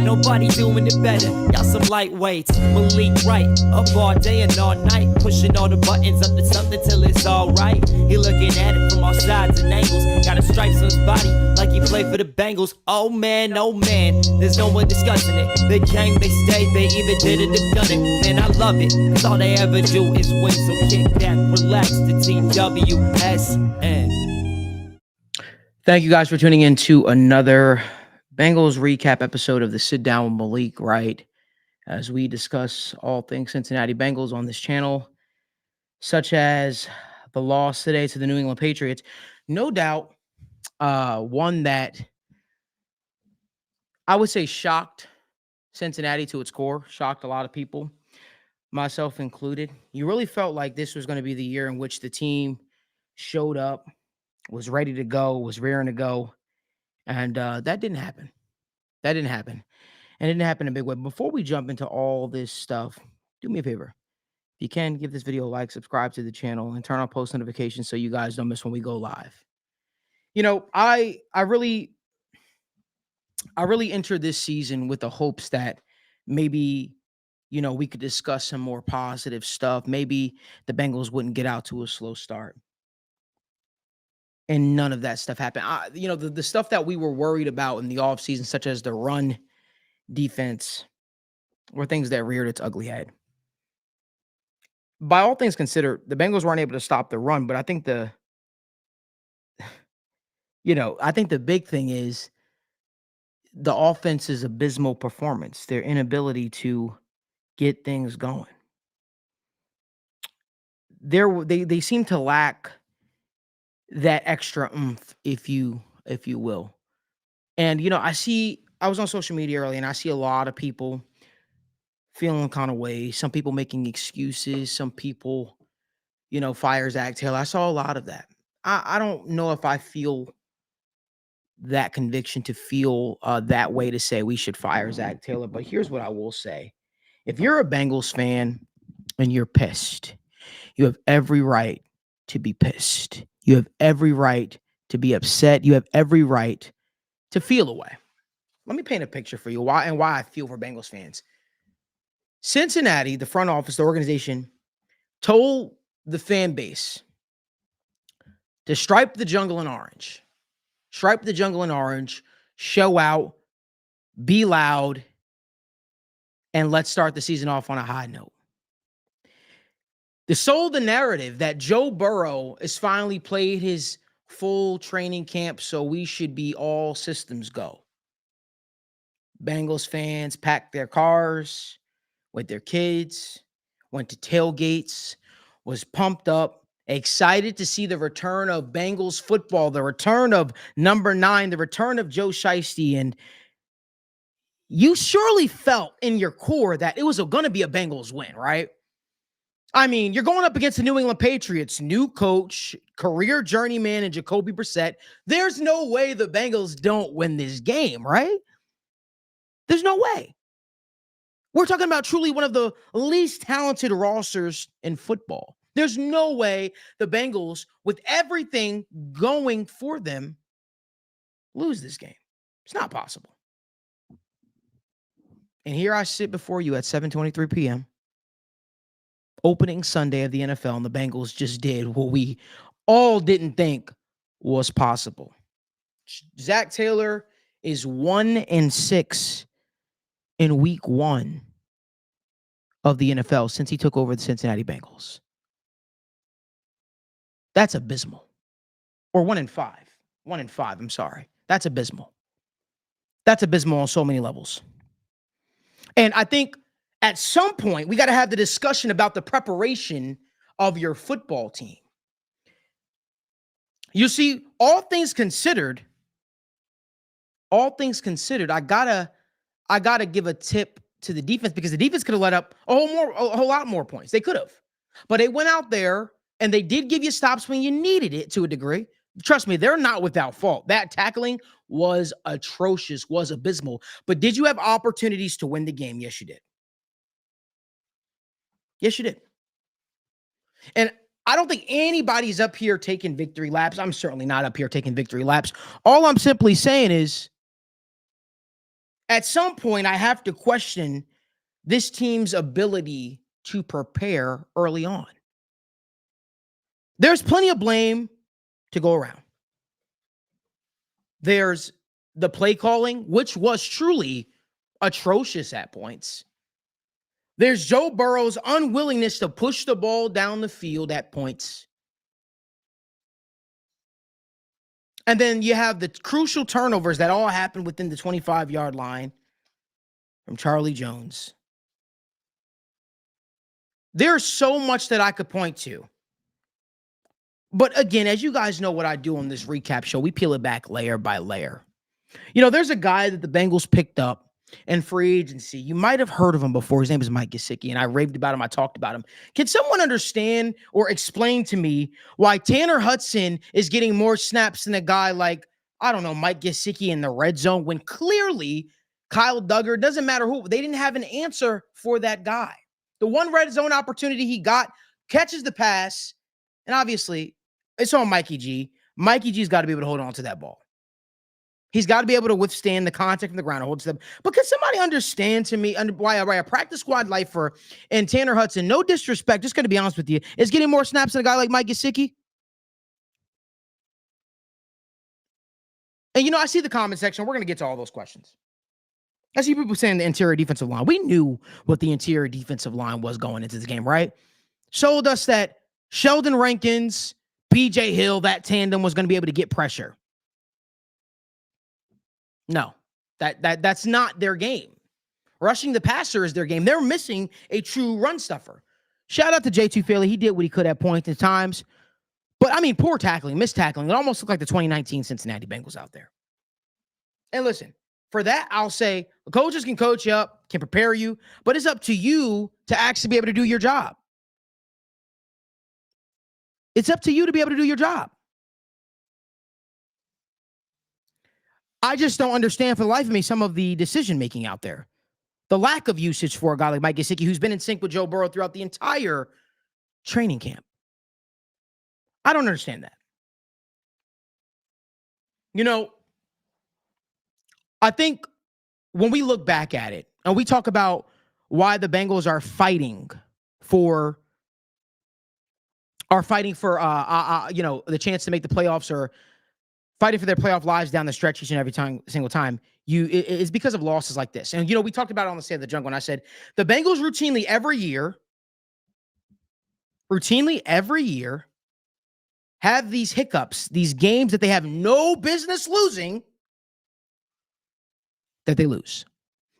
Nobody doing it better. Y'all some lightweights. Malik Wright, up all day and all night, pushing all the buttons up to something till it's alright. He looking at it from all sides and angles. Got a stripes on his body like he played for the Bengals. Oh man, there's no one discussing it. They came, they stayed, they either did it or done it. Man, I love it, cause all they ever do is win. So kick that, relax, the TWSN. Thank you guys for tuning in to another Bengals recap episode of the Sit Down with Malik Wright, as we discuss all things Cincinnati Bengals on this channel, such as the loss today to the New England Patriots. No doubt, one that I would say shocked Cincinnati to its core, shocked a lot of people, myself included. You really felt like this was going to be the year in which the team showed up, was ready to go, was raring to go. And that didn't happen. That didn't happen. And it didn't happen in a big way. Before we jump into all this stuff, do me a favor. If you can, give this video a like, subscribe to the channel, and turn on post notifications so you guys don't miss when we go live. You know, I really entered this season with the hopes that maybe, you know, we could discuss some more positive stuff. Maybe the Bengals wouldn't get out to a slow start. And none of that stuff happened. You know, the stuff that we were worried about in the offseason, such as the run defense, were things that reared its ugly head. By all things considered, the Bengals weren't able to stop the run, but I think the big thing is the offense's abysmal performance, their inability to get things going. They seem to lack that extra oomph, if you will. And, you know, I was on social media earlier and I see a lot of people feeling kind of ways, some people making excuses, some people, you know, fire Zach Taylor. I saw a lot of that. I don't know if I feel that conviction to feel that way to say we should fire Zach Taylor. But here's what I will say. If you're a Bengals fan and you're pissed, you have every right to be pissed. You have every right to be upset. You have every right to feel away. Let me paint a picture for you why I feel for Bengals fans. Cincinnati, the front office, the organization, told the fan base to stripe the jungle in orange. Stripe the jungle in orange, show out, be loud, and let's start the season off on a high note. They sold the narrative that Joe Burrow has finally played his full training camp, so we should be all systems go. Bengals fans packed their cars with their kids, went to tailgates, was pumped up, excited to see the return of Bengals football, the return of number 9, the return of Joe Shiesty. And you surely felt in your core that it was going to be a Bengals win, right? I mean, you're going up against the New England Patriots, new coach, career journeyman, and Jacoby Brissett. There's no way the Bengals don't win this game, right? There's no way. We're talking about truly one of the least talented rosters in football. There's no way the Bengals, with everything going for them, lose this game. It's not possible. And here I sit before you at 7:23 p.m., opening Sunday of the NFL, and the Bengals just did what we all didn't think was possible. Zach Taylor is 1-6 in week 1 of the NFL since he took over the Cincinnati Bengals. That's abysmal. Or 1-5. 1-5, I'm sorry. That's abysmal. That's abysmal on so many levels. And I think at some point, we got to have the discussion about the preparation of your football team. You see, all things considered, I gotta give a tip to the defense, because the defense could have let up a whole lot more points. They could have, but they went out there and they did give you stops when you needed it to a degree. Trust me, they're not without fault. That tackling was atrocious, was abysmal. But did you have opportunities to win the game? Yes, you did. Yes, you did. And I don't think anybody's up here taking victory laps. I'm certainly not up here taking victory laps. All I'm simply saying is, at some point, I have to question this team's ability to prepare early on. There's plenty of blame to go around. There's the play calling, which was truly atrocious at points. There's Joe Burrow's unwillingness to push the ball down the field at points. And then you have the crucial turnovers that all happen within the 25-yard line from Charlie Jones. There's so much that I could point to. But again, as you guys know what I do on this recap show, we peel it back layer by layer. You know, there's a guy that the Bengals picked up in free agency. You might have heard of him before. His name is Mike Gesicki, and I raved about him. I talked about him. Can someone understand or explain to me why Tanner Hudson is getting more snaps than a guy like, I don't know, Mike Gesicki in the red zone, when clearly Kyle Duggar, doesn't matter who, they didn't have an answer for that guy. The one red zone opportunity he got, catches the pass, and obviously it's on Mikey G. Mikey G's got to be able to hold on to that ball. He's got to be able to withstand the contact from the ground and hold them. But can somebody understand to me why a practice squad lifer and Tanner Hudson, no disrespect, just going to be honest with you, is getting more snaps than a guy like Mike Gesicki? And, you know, I see the comment section. We're going to get to all those questions. I see people saying the interior defensive line. We knew what the interior defensive line was going into this game, right? Showed us that Sheldon Rankins, PJ Hill, that tandem was going to be able to get pressure. No, that's not their game. Rushing the passer is their game. They're missing a true run stuffer. Shout out to J2 Philly. He did what he could at points and times. But, I mean, poor tackling, missed tackling. It almost looked like the 2019 Cincinnati Bengals out there. And listen, for that, I'll say the coaches can coach you up, can prepare you, but it's up to you to actually be able to do your job. It's up to you to be able to do your job. I just don't understand for the life of me some of the decision-making out there. The lack of usage for a guy like Mike Gesicki, who's been in sync with Joe Burrow throughout the entire training camp. I don't understand that. You know, I think when we look back at it, and we talk about why the Bengals are fighting for the chance to make the playoffs, or fighting for their playoff lives down the stretch each and every single time, it's because of losses like this. And, you know, we talked about it on the State of the Jungle, and I said, the Bengals routinely every year, have these hiccups, these games that they have no business losing, that they lose.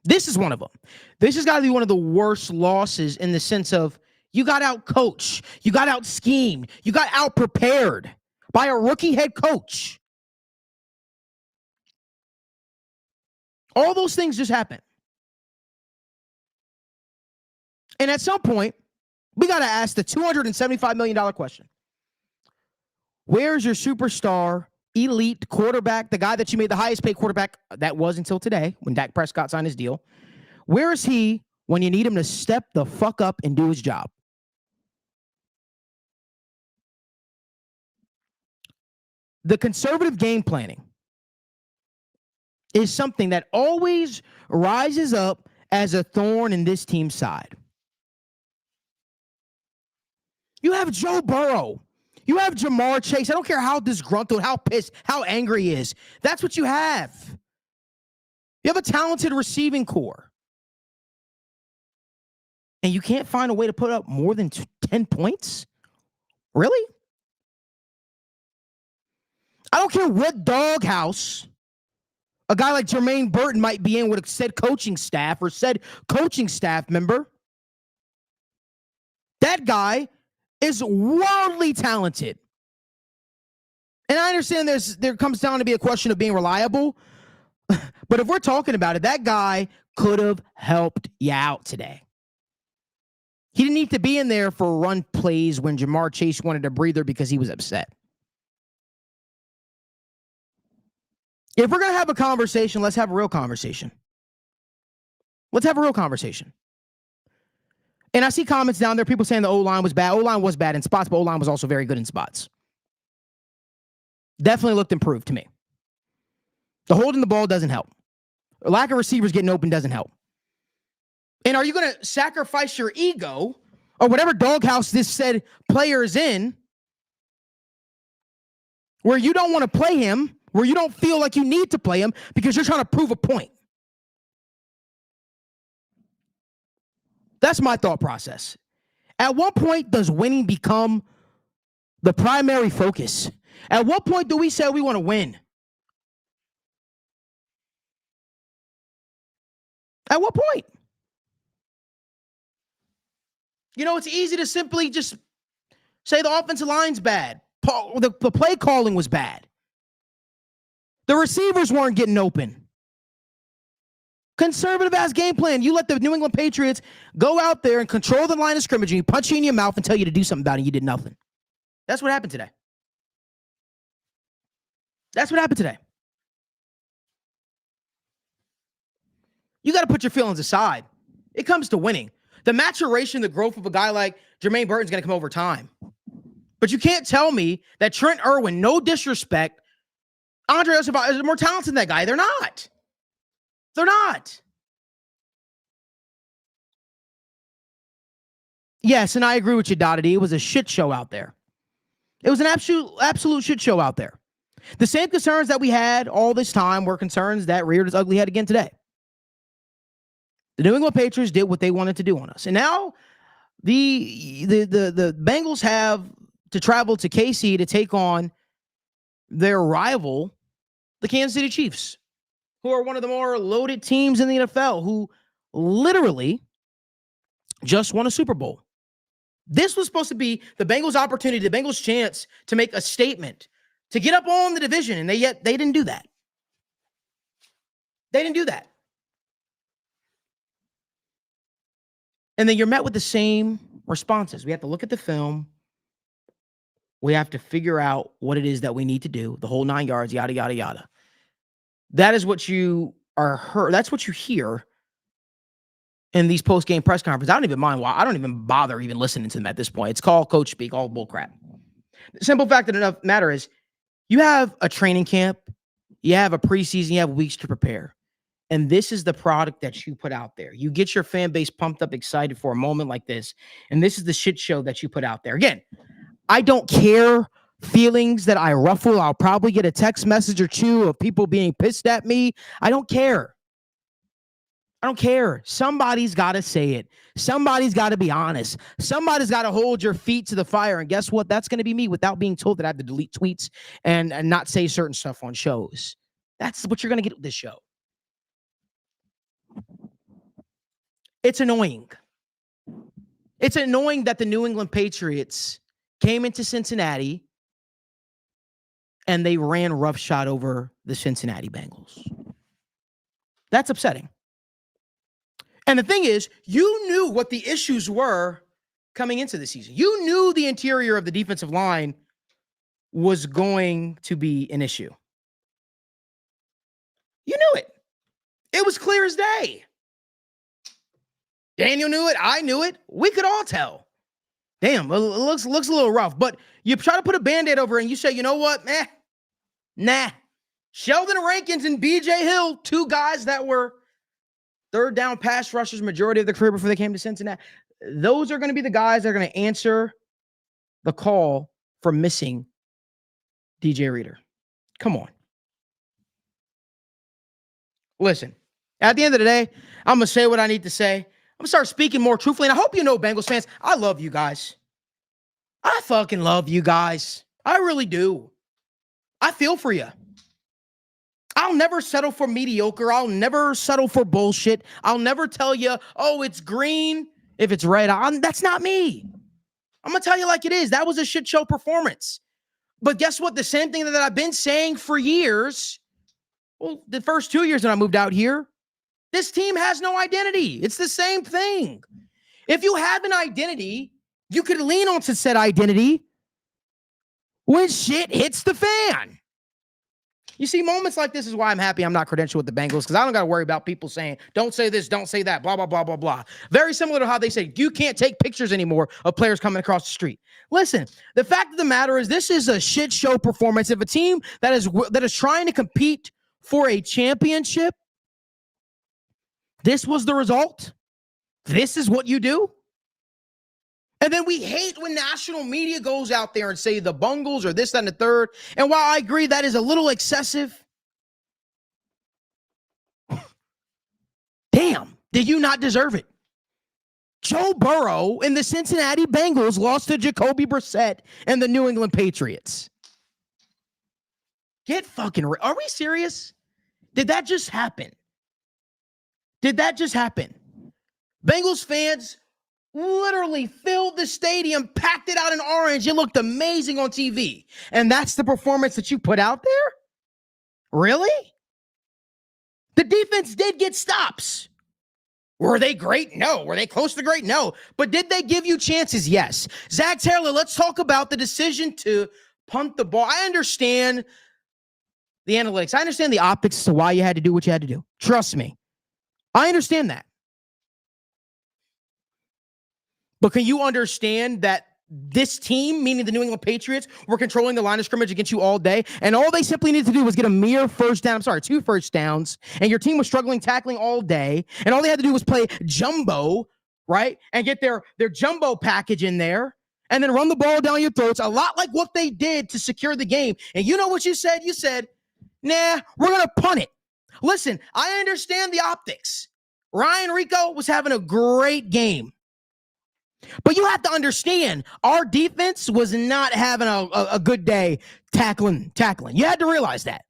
This is one of them. This has got to be one of the worst losses in the sense of you got out coached, you got out schemed, you got out prepared by a rookie head coach. All those things just happen. And at some point, we got to ask the $275 million question. Where's your superstar, elite quarterback, the guy that you made the highest paid quarterback, that was until today when Dak Prescott signed his deal? Where is he when you need him to step the fuck up and do his job? The conservative game planning is something that always rises up as a thorn in this team's side. You have Joe Burrow. You have Jamar Chase. I don't care how disgruntled, how pissed, how angry he is. That's what you have. You have a talented receiving core. And you can't find a way to put up more than 10 points? Really? I don't care what doghouse a guy like Jermaine Burton might be in with said coaching staff or said coaching staff member. That guy is wildly talented. And I understand there comes down to be a question of being reliable. But if we're talking about it, that guy could have helped you out today. He didn't need to be in there for run plays when Jamar Chase wanted a breather because he was upset. If we're going to have a conversation, let's have a real conversation. Let's have a real conversation. And I see comments down there, people saying the O-line was bad. O-line was bad in spots, but O-line was also very good in spots. Definitely looked improved to me. The holding the ball doesn't help. lack of receivers getting open doesn't help. And are you going to sacrifice your ego or whatever doghouse this said player is in, where you don't want to play him, where you don't feel like you need to play him because you're trying to prove a point? That's my thought process. At what point does winning become the primary focus? At what point do we say we want to win? At what point? You know, it's easy to simply just say the offensive line's bad. The play calling was bad. The receivers weren't getting open. Conservative-ass game plan. You let the New England Patriots go out there and control the line of scrimmage, and you punch you in your mouth and tell you to do something about it, and you did nothing. That's what happened today. That's what happened today. You got to put your feelings aside. It comes to winning. The maturation, the growth of a guy like Jermaine Burton's going to come over time. But you can't tell me that Trent Irwin, no disrespect, Andre Osaba is more talented than that guy. They're not. They're not. Yes, and I agree with you, Dottity. It was a shit show out there. It was an absolute shit show out there. The same concerns that we had all this time were concerns that reared its ugly head again today. The New England Patriots did what they wanted to do on us. And now the Bengals have to travel to KC to take on their rival, the Kansas City Chiefs, who are one of the more loaded teams in the NFL, who literally just won a Super Bowl. This was supposed to be the Bengals' opportunity, the Bengals' chance to make a statement, to get up on the division, and they didn't do that. They didn't do that. And then you're met with the same responses. We have to look at the film. We have to figure out what it is that we need to do, the whole 9 yards, yada, yada, yada. That is what you are heard. That's what you hear in these post-game press conferences. I don't even mind why. I don't even bother even listening to them at this point. It's called coach speak, all bullcrap. The simple fact of the matter is you have a training camp, you have a preseason, you have weeks to prepare. And this is the product that you put out there. You get your fan base pumped up, excited for a moment like this. And this is the shit show that you put out there. Again, I don't care feelings that I ruffle. I'll probably get a text message or two of people being pissed at me. I don't care. I don't care. Somebody's got to say it. Somebody's got to be honest. Somebody's got to hold your feet to the fire. And guess what? That's going to be me without being told that I have to delete tweets and not say certain stuff on shows. That's what you're going to get with this show. It's annoying. It's annoying that the New England Patriots came into Cincinnati and they ran roughshod over the Cincinnati Bengals. That's upsetting. And the thing is, you knew what the issues were coming into the season. You knew the interior of the defensive line was going to be an issue. You knew it. It was clear as day. Daniel knew it. I knew it. We could all tell. Damn, it looks a little rough. But you try to put a Band-Aid over it and you say, you know what? Nah. Sheldon Rankins and B.J. Hill, two guys that were third down pass rushers majority of their career before they came to Cincinnati. Those are going to be the guys that are going to answer the call for missing DJ Reader. Come on. Listen, at the end of the day, I'm going to say what I need to say. I'm going to start speaking more truthfully. And I hope you know, Bengals fans, I love you guys. I fucking love you guys. I really do. I feel for you. I'll never settle for mediocre. I'll never settle for bullshit. I'll never tell you, oh, it's green if it's red. That's not me. I'm going to tell you like it is. That was a shit show performance. But guess what? The same thing that I've been saying for years. Well, the first 2 years that I moved out here, this team has no identity. It's the same thing. If you have an identity, you could lean onto said identity when shit hits the fan. You see, moments like this is why I'm happy I'm not credentialed with the Bengals, because I don't got to worry about people saying, don't say this, don't say that, blah, blah, blah, blah, blah. Very similar to how they say, you can't take pictures anymore of players coming across the street. Listen, the fact of the matter is this is a shit show performance. If a team that is trying to compete for a championship This was the result. This is what you do. And then we hate when national media goes out there and say the Bengals or this, that, and the third. And while I agree that is a little excessive, damn, did you not deserve it? Joe Burrow and the Cincinnati Bengals lost to Jacoby Brissett and the New England Patriots. Get fucking real. Are we serious? Did that just happen? Did that just happen? Bengals fans literally filled the stadium, packed it out in orange. It looked amazing on TV. And that's the performance that you put out there? Really? The defense did get stops. Were they great? No. Were they close to great? No. But did they give you chances? Yes. Zach Taylor, let's talk about the decision to punt the ball. I understand the analytics. I understand the optics as to why you had to do what you had to do. Trust me. I understand that. But can you understand that this team, meaning the New England Patriots, were controlling the line of scrimmage against you all day, and all they simply needed to do was get a mere two first downs, and your team was struggling tackling all day, and all they had to do was play jumbo, right, and get their jumbo package in there, and then run the ball down your throats, a lot like what they did to secure the game. And you know what you said? You said, nah, we're going to punt it. Listen, I understand the optics. Ryan Rico was having a great game. But you have to understand, our defense was not having a good day tackling. You had to realize that.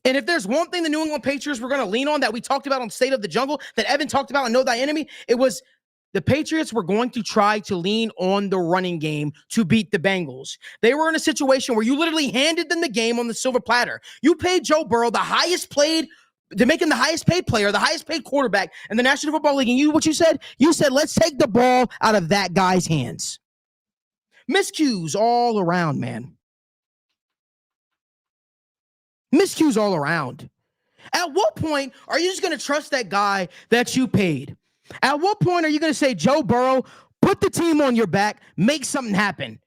And if there's one thing the New England Patriots were going to lean on that we talked about on State of the Jungle, that Evan talked about on Know Thy Enemy, it was the Patriots were going to try to lean on the running game to beat the Bengals. They were in a situation where you literally handed them the game on the silver platter. You paid Joe Burrow to make him the highest paid player, the highest paid quarterback in the National Football League. And what you said? You said, let's take the ball out of that guy's hands. Miscues all around, man. Miscues all around. At what point are you just going to trust that guy that you paid? At what point are you going to say, Joe Burrow, put the team on your back, make something happen?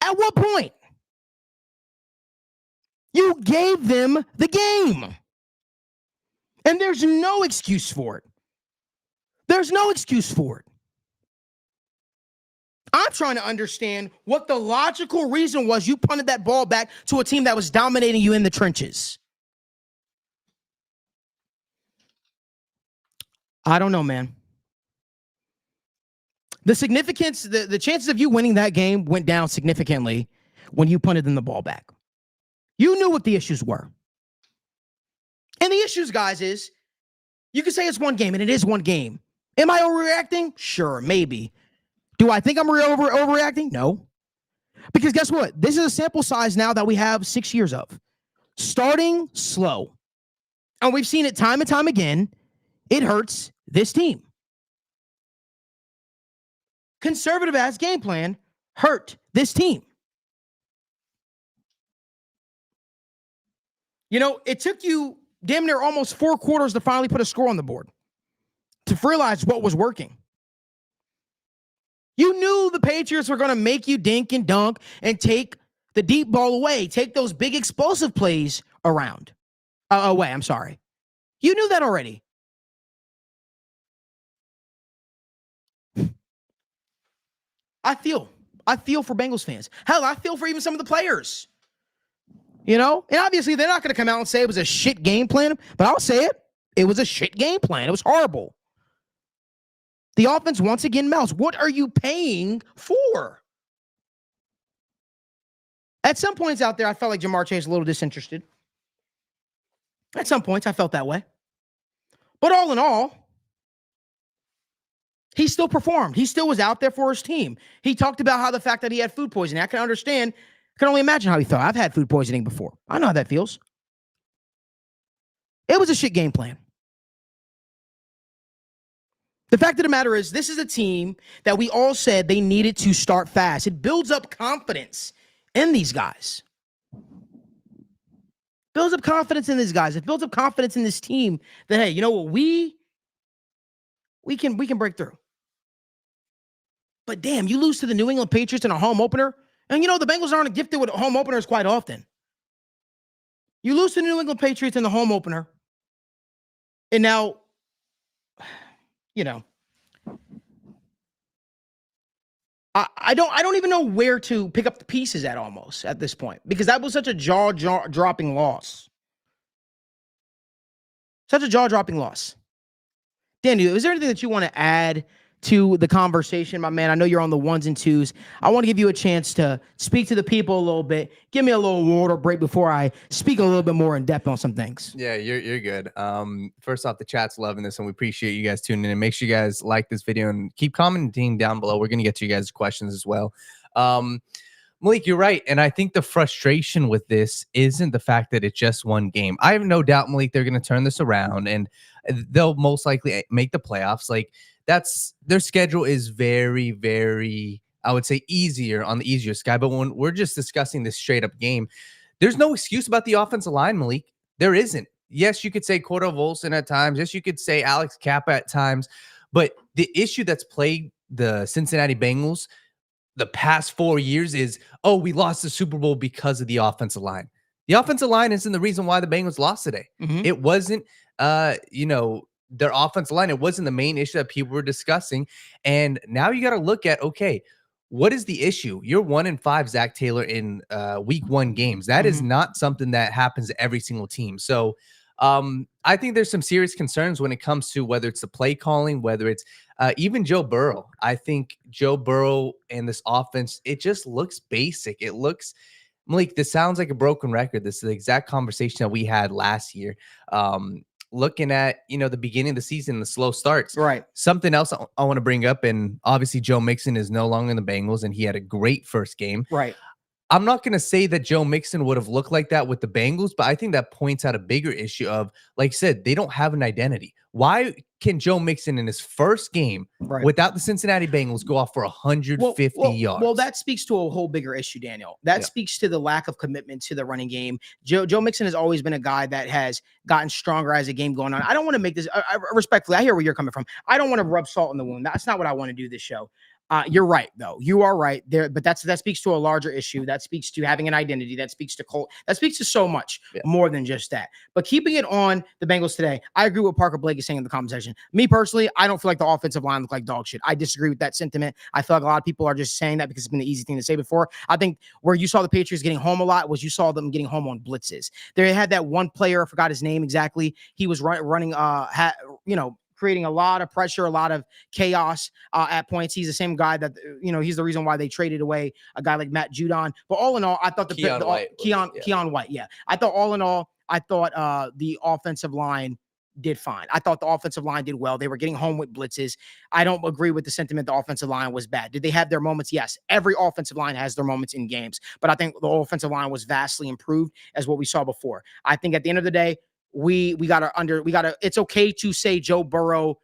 At what point? You gave them the game. And there's no excuse for it. There's no excuse for it. I'm trying to understand what the logical reason was you punted that ball back to a team that was dominating you in the trenches. I don't know, man. The significance, the chances of you winning that game went down significantly when you punted them the ball back. You knew what the issues were. And the issues, guys, is you can say it's one game, and it is one game. Am I overreacting? Sure, maybe. Do I think I'm overreacting? No. Because guess what? This is a sample size now that we have 6 years of. Starting slow. And we've seen it time and time again. It hurts this team. Conservative ass game plan hurt this team. You know, it took you damn near almost 4 quarters to finally put a score on the board, to realize what was working. You knew the Patriots were going to make you dink and dunk and take the deep ball away, take those big explosive plays away. I'm sorry. You knew that already. I feel for Bengals fans. Hell, I feel for even some of the players. You know, and obviously they're not going to come out and say it was a shit game plan, but I'll say it. It was a shit game plan. It was horrible. The offense once again melts. What are you paying for? At some points out there, I felt like Jamar Chase was a little disinterested. At some points, I felt that way. But all in all, he still performed. He still was out there for his team. He talked about how the fact that he had food poisoning. I can understand. I can only imagine how he felt. I've had food poisoning before. I know how that feels. It was a shit game plan. The fact of the matter is, this is a team that we all said they needed to start fast. It builds up confidence in these guys. Builds up confidence in these guys. It builds up confidence in this team that, hey, you know what? We can break through. But damn, you lose to the New England Patriots in a home opener. And you know, the Bengals aren't gifted with home openers quite often. You lose to the New England Patriots in the home opener. And now you know, I don't even know where to pick up the pieces at almost at this point, because that was such a dropping loss. Such a jaw dropping loss. Danny, is there anything that you want to add to the conversation, my man? I know you're on the ones and twos. I want to give you a chance to speak to the people a little bit. Give me a little water break before I speak a little bit more in depth on some things. Yeah, you're good. First off, the chat's loving this, and we appreciate you guys tuning in. Make sure you guys like this video and keep commenting down below. We're gonna get to you guys' questions as well. Malik, you're right, and I think the frustration with this isn't the fact that it's just one game. I have no doubt, Malik, they're gonna turn this around, and they'll most likely make the playoffs. Like, that's their schedule is very, very, I would say, easier on the easier side. But when we're just discussing this straight up game, there's no excuse about the offensive line, Malik. There isn't. Yes, you could say Cordell Volson at times. Yes, you could say Alex Kappa at times. But the issue that's plagued the Cincinnati Bengals the past 4 years is, oh, we lost the Super Bowl because of the offensive line. The offensive line isn't the reason why the Bengals lost today. It wasn't, their offensive line. It wasn't the main issue that people were discussing. And now you got to look at, okay, what is the issue? You're 1-5, Zach Taylor, in week 1 games. That is not something that happens to every single team. So I think there's some serious concerns when it comes to whether it's the play calling, whether it's even Joe Burrow. I think Joe Burrow and this offense, it just looks basic. It looks, Malik, this sounds like a broken record. This is the exact conversation that we had last year. Looking at, the beginning of the season, the slow starts. Right. Something else I want to bring up, and obviously Joe Mixon is no longer in the Bengals, and he had a great first game. Right. I'm not going to say that Joe Mixon would have looked like that with the Bengals, but I think that points out a bigger issue of, like I said, they don't have an identity. Why can Joe Mixon in his first game without the Cincinnati Bengals go off for 150 yards? Well, that speaks to a whole bigger issue, Daniel. That speaks to the lack of commitment to the running game. Joe Mixon has always been a guy that has gotten stronger as the game going on. I don't want to make this respectfully. I hear where you're coming from. I don't want to rub salt in the wound. That's not what I want to do this show. You're right, though. You are right there, but that speaks to a larger issue. That speaks to having an identity. That speaks to cult. That speaks to so much more than just that. But keeping it on the Bengals today, I agree with what Parker Blake is saying in the comment section. Me personally, I don't feel like the offensive line looked like dog shit. I disagree with that sentiment. I feel like a lot of people are just saying that because it's been the easy thing to say before. I think where you saw the Patriots getting home a lot was you saw them getting home on blitzes. They had that one player, I forgot his name exactly. He was running, creating a lot of pressure, a lot of chaos at points. He's the same guy that, he's the reason why they traded away a guy like Matt Judon. But all in all, I thought Keon White. Yeah. I thought all in all, the offensive line did fine. I thought the offensive line did well. They were getting home with blitzes. I don't agree with the sentiment the offensive line was bad. Did they have their moments? Yes. Every offensive line has their moments in games, but I think the offensive line was vastly improved as what we saw before. I think at the end of the day, it's okay to say Joe Burrow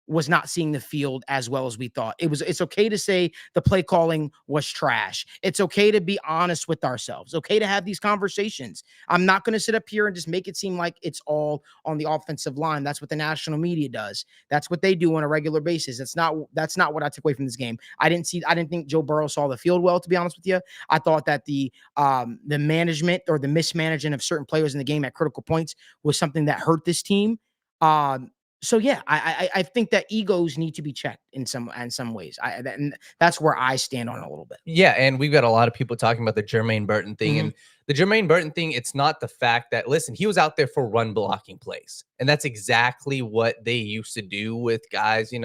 was not seeing the field as well as we thought. It's okay to say the play calling was trash. It's okay to be honest with ourselves. Okay to have these conversations. I'm not going to sit up here and just make it seem like it's all on the offensive line. That's what the national media does. That's what they do on a regular basis. That's not what I took away from this game. I didn't think Joe Burrow saw the field well, to be honest with you. I thought that the management or the mismanagement of certain players in the game at critical points was something that hurt this team. So yeah, I think that egos need to be checked in some ways. And that's where I stand on it a little bit. Yeah, and we've got a lot of people talking about the Jermaine Burton thing. And the Jermaine Burton thing, it's not the fact that, listen, he was out there for run blocking plays. And that's exactly what they used to do with guys, their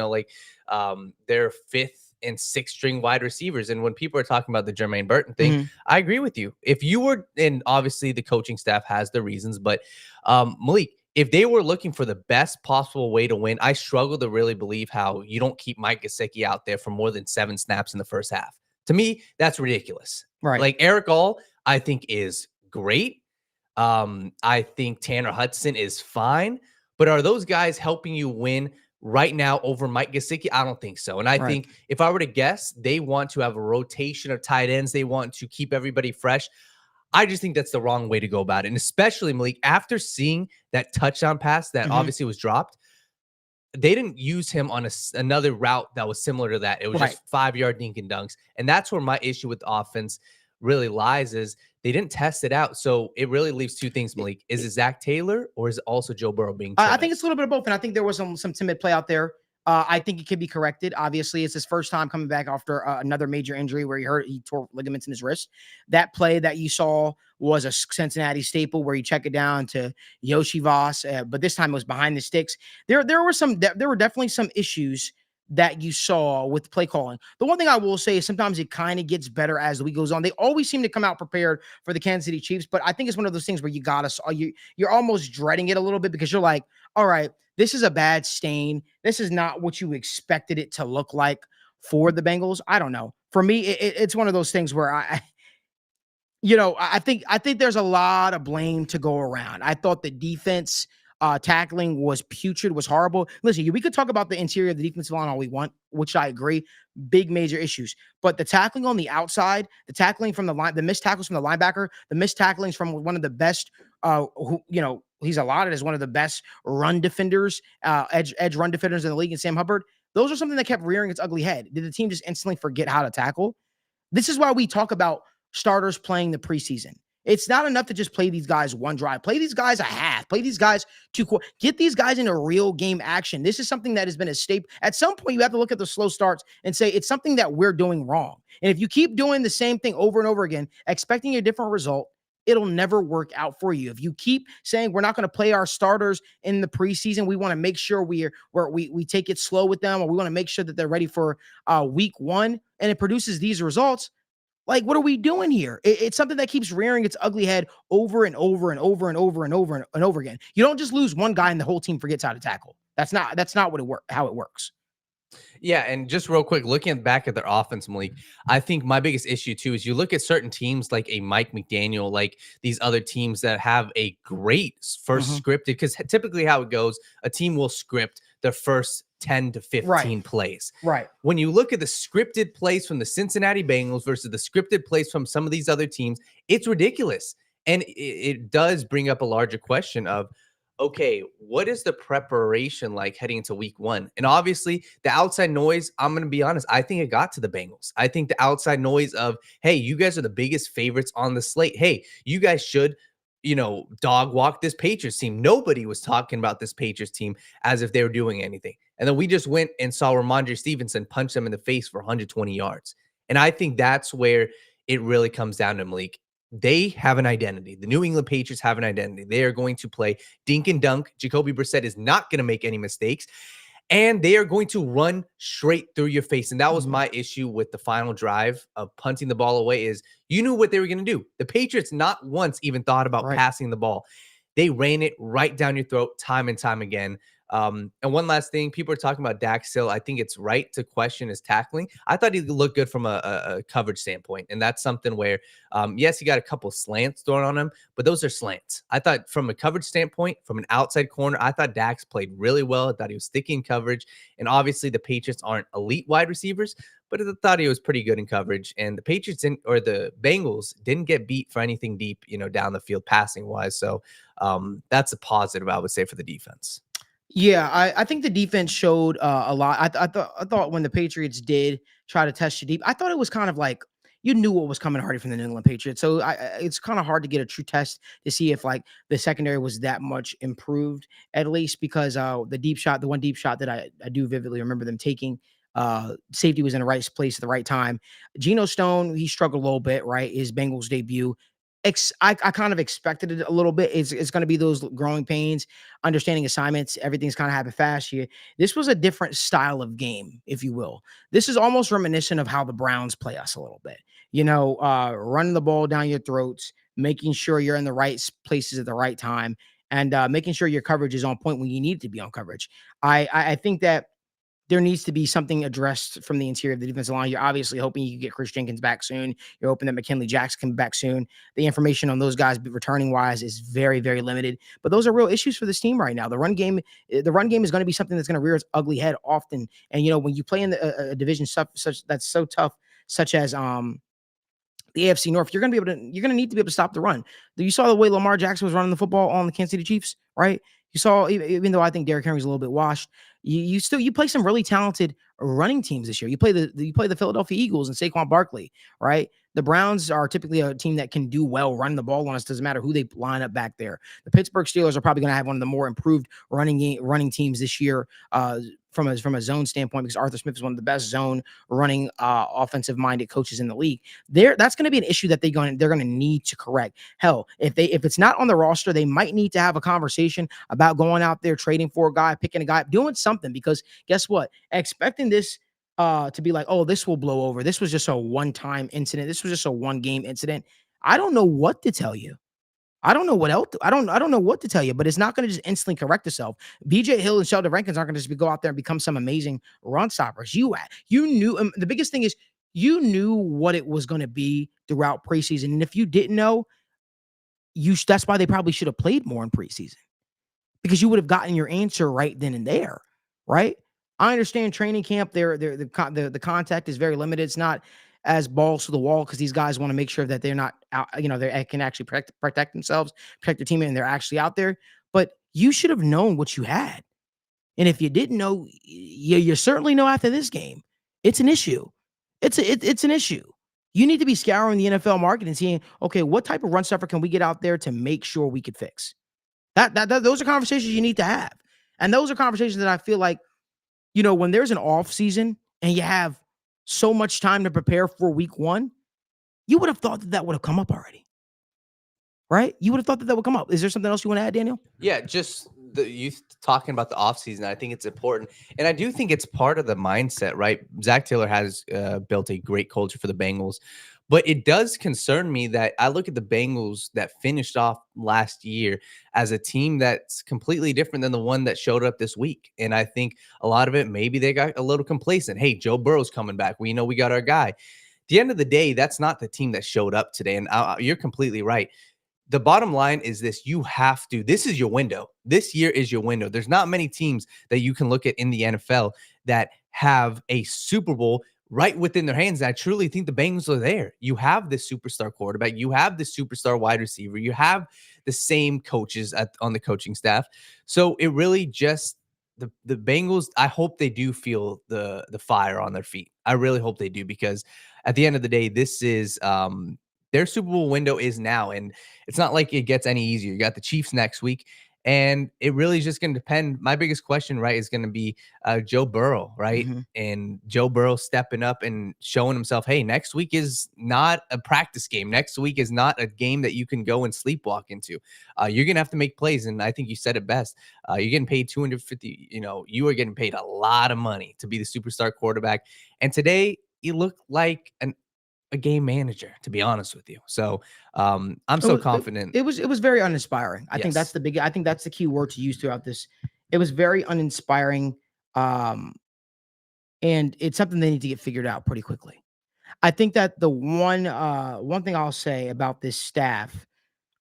5th and 6th string wide receivers. And when people are talking about the Jermaine Burton thing, I agree with you. If you were, and obviously the coaching staff has the reasons, but Malik, if they were looking for the best possible way to win, I struggle to really believe how you don't keep Mike Gesicki out there for more than 7 snaps in the first half. To me, that's ridiculous. Right. Like Eric All, I think is great. I think Tanner Hudson is fine. But are those guys helping you win right now over Mike Gesicki? I don't think so. And I think if I were to guess, they want to have a rotation of tight ends. They want to keep everybody fresh. I just think that's the wrong way to go about it. And especially, Malik, after seeing that touchdown pass that obviously was dropped, they didn't use him on another route that was similar to that. It was just 5-yard dink and dunks. And that's where my issue with the offense really lies is they didn't test it out. So it really leaves two things, Malik. Is it Zach Taylor or is it also Joe Burrow being timid? I think it's a little bit of both, and I think there was some timid play out there. I think it could be corrected. Obviously, it's his first time coming back after another major injury where he tore ligaments in his wrist. That play that you saw was a Cincinnati staple where you check it down to Yoshi Voss, but this time it was behind the sticks. There were definitely some issues that you saw with play calling. The one thing I will say is sometimes it kind of gets better as the week goes on. They always seem to come out prepared for the Kansas City Chiefs, but I think it's one of those things where you're almost dreading it a little bit because you're like, all right, this is a bad stain. This is not what you expected it to look like for the Bengals. I don't know. For me, it's one of those things where I think there's a lot of blame to go around. I thought the defense tackling was putrid, was horrible. Listen, we could talk about the interior of the defensive line all we want, which I agree, big major issues. But the tackling on the outside, the tackling from the line, the missed tackles from the linebacker, the missed tacklings from one of the best, he's allotted as one of the best run defenders, edge run defenders in the league, and Sam Hubbard. Those are something that kept rearing its ugly head. Did the team just instantly forget how to tackle? This is why we talk about starters playing the preseason. It's not enough to just play these guys one drive. Play these guys a half. Play these guys get these guys into real game action. This is something that has been a staple. At some point, you have to look at the slow starts and say it's something that we're doing wrong. And if you keep doing the same thing over and over again, expecting a different result, it'll never work out for you. If you keep saying we're not going to play our starters in the preseason, we want to make sure we take it slow with them, or we want to make sure that they're ready for week one, and it produces these results. Like, what are we doing here? It's something that keeps rearing its ugly head over and over and over and over and over and over again. You don't just lose one guy and the whole team forgets how to tackle. That's not how it works. Yeah, and just real quick, looking back at their offense, Malik, I think my biggest issue too is you look at certain teams like a Mike McDaniel, like these other teams that have a great first scripted, because typically how it goes, a team will script their first 10 to 15 plays. Right. When you look at the scripted plays from the Cincinnati Bengals versus the scripted plays from some of these other teams, it's ridiculous. And it does bring up a larger question of, okay, what is the preparation like heading into week one? And obviously the outside noise, I'm going to be honest, I think it got to the Bengals. I think the outside noise of, hey, you guys are the biggest favorites on the slate. Hey, you guys should, dog walk this Patriots team. Nobody was talking about this Patriots team as if they were doing anything. And then we just went and saw Ramondre Stevenson punch them in the face for 120 yards. And I think that's where it really comes down to, Malik. They have an identity. The New England Patriots have an identity. They are going to play dink and dunk. Jacoby Brissett is not going to make any mistakes. And they are going to run straight through your face. And that was my issue with the final drive of punting the ball away, is you knew what they were going to do. The Patriots not once even thought about passing the ball. They ran it right down your throat time and time again. And one last thing, people are talking about Dax Hill. I think it's right to question his tackling. I thought he looked good from a coverage standpoint. And that's something where, yes, he got a couple slants thrown on him, but those are slants. I thought from a coverage standpoint, from an outside corner, I thought Dax played really well. I thought he was sticky in coverage. And obviously the Patriots aren't elite wide receivers, but I thought he was pretty good in coverage. And the Patriots or the Bengals didn't get beat for anything deep, down the field passing wise. So that's a positive, I would say, for the defense. Yeah, I think the defense showed a lot. I thought when the Patriots did try to test you deep, I thought it was kind of like you knew what was coming already from the New England Patriots. So it's kind of hard to get a true test to see if like the secondary was that much improved, at least because the one deep shot that I do vividly remember them taking, safety was in the right place at the right time. Geno Stone, he struggled a little bit, right? His Bengals debut. I kind of expected it a little bit. It's going to be those growing pains, understanding assignments. Everything's kind of happened fast here. This was a different style of game, if you will. This is almost reminiscent of how the Browns play us a little bit. Running the ball down your throats, making sure you're in the right places at the right time, and making sure your coverage is on point when you need to be on coverage. I think that there needs to be something addressed from the interior of the defensive line. You're obviously hoping you can get Chris Jenkins back soon. You're hoping that McKinley Jackson can be back soon. The information on those guys returning wise is very, very limited. But those are real issues for this team right now. The run game is going to be something that's going to rear its ugly head often. And when you play in a division such that's so tough, such as the AFC North, you're going to need to be able to stop the run. You saw the way Lamar Jackson was running the football on the Kansas City Chiefs, right? You saw, even though I think Derrick Henry's a little bit washed, you play some really talented running teams this year. You play the Philadelphia Eagles and Saquon Barkley, right? The Browns are typically a team that can do well running the ball on us. Doesn't matter who they line up back there. The Pittsburgh Steelers are probably going to have one of the more improved running teams this year, from a zone standpoint, because Arthur Smith is one of the best zone running offensive minded coaches in the league. That's going to be an issue that they're going to need to correct. Hell, if it's not on the roster, they might need to have a conversation about going out there, trading for a guy, picking a guy, doing something, because guess what? Expecting this to be like, oh, this will blow over. This was just a one-time incident. This was just a one-game incident. I don't know what to tell you. I don't know what else. I don't know what to tell you, but it's not going to just instantly correct itself. BJ Hill and Sheldon Rankins aren't going to just go out there and become some amazing run stoppers. You knew, the biggest thing is you knew what it was going to be throughout preseason. And if you didn't know, that's why they probably should have played more in preseason, because you would have gotten your answer right then and there, right? I understand training camp, the contact is very limited. It's not as balls to the wall, because these guys want to make sure that they're not out, they can actually protect themselves, protect their teammate, and they're actually out there. But you should have known what you had. And if you didn't know, you certainly know after this game. It's an issue. It's an issue. You need to be scouring the NFL market and seeing, okay, what type of run stuffer can we get out there to make sure we could fix? Those are conversations you need to have. And those are conversations that I feel like, when there's an off season and you have so much time to prepare for week one, you would have thought that would have come up already. Right? You would have thought that would come up. Is there something else you want to add, Daniel? Yeah, just you talking about the offseason, I think it's important. And I do think it's part of the mindset, right? Zach Taylor has built a great culture for the Bengals. But it does concern me that I look at the Bengals that finished off last year as a team that's completely different than the one that showed up this week. And I think a lot of it, maybe they got a little complacent. Hey, Joe Burrow's coming back. We know we got our guy. At the end of the day, that's not the team that showed up today. And you're completely right. The bottom line is this: this is your window. This year is your window. There's not many teams that you can look at in the NFL that have a Super Bowl right within their hands. I truly think the Bengals are there. You have this superstar quarterback. You have this superstar wide receiver. You have the same coaches on the coaching staff. So it really just, the Bengals, I hope they do feel the fire on their feet. I really hope they do, because at the end of the day, this is their Super Bowl window is now, and it's not like it gets any easier. You got the Chiefs next week, and it really is just going to depend. My biggest question, right, is going to be Joe Burrow, right? Mm-hmm. And Joe Burrow stepping up and showing himself, hey, next week is not a practice game. Next week is not a game that you can go and sleepwalk into. You're going to have to make plays, and I think you said it best. You're getting paid $250. You are getting paid a lot of money to be the superstar quarterback. And today, you look like a game manager, to be honest with you. So I'm so confident. It was very uninspiring. I think Yes. I think that's the key word to use throughout this. It was very uninspiring. And it's something they need to get figured out pretty quickly. I think that the one thing I'll say about this staff,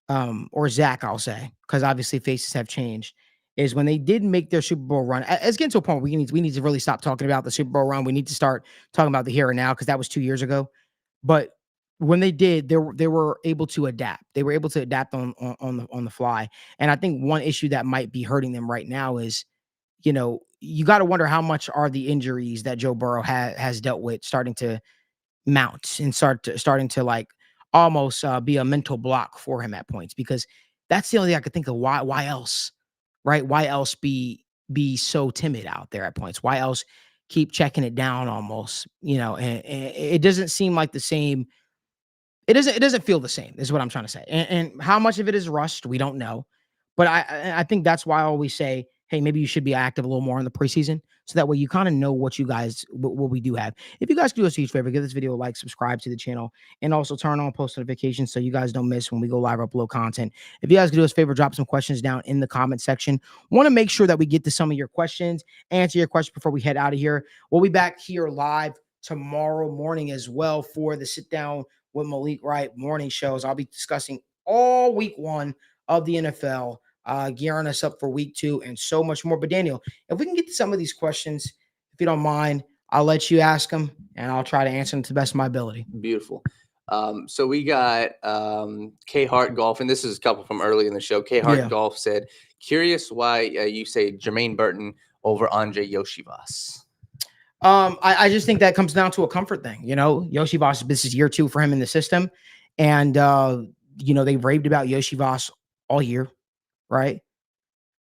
or Zach, I'll say, because obviously faces have changed, is when they did make their Super Bowl run. It's getting to a point where we need to really stop talking about the Super Bowl run. We need to start talking about the here and now, because that was 2 years ago. But when they did, they were able to adapt. They were able to adapt on the fly. And I think one issue that might be hurting them right now is, you got to wonder how much are the injuries that Joe Burrow has dealt with starting to mount and starting to like almost be a mental block for him at points, because that's the only thing I could think of. Why else, right? Why else be so timid out there at points? Why else keep checking it down almost, and it doesn't seem like the same. It doesn't feel the same, is what I'm trying to say. And how much of it is rust, we don't know. But I think that's why I always say, hey, maybe you should be active a little more in the preseason, so that way you kind of know what we do have. If you guys could do us a huge favor, give this video a like, subscribe to the channel, and also turn on post notifications so you guys don't miss when we go live or upload content. If you guys could do us a favor, drop some questions down in the comment section. Want to make sure that we get to some of your questions, answer your questions before we head out of here. We'll be back here live tomorrow morning as well for the Sit Down with Malik Wright morning shows. I'll be discussing all week one of the NFL, gearing us up for week 2 and so much more. But Daniel, if we can get to some of these questions, if you don't mind, I'll let you ask them and I'll try to answer them to the best of my ability. Beautiful. So we got K Hart Golf, and this is a couple from early in the show. K Hart Golf said, Curious why you say Jermaine Burton over Andre Yoshivas. I just think that comes down to a comfort thing. Yoshivas, this is year 2 for him in the system. And, they raved about Yoshivas all year, right?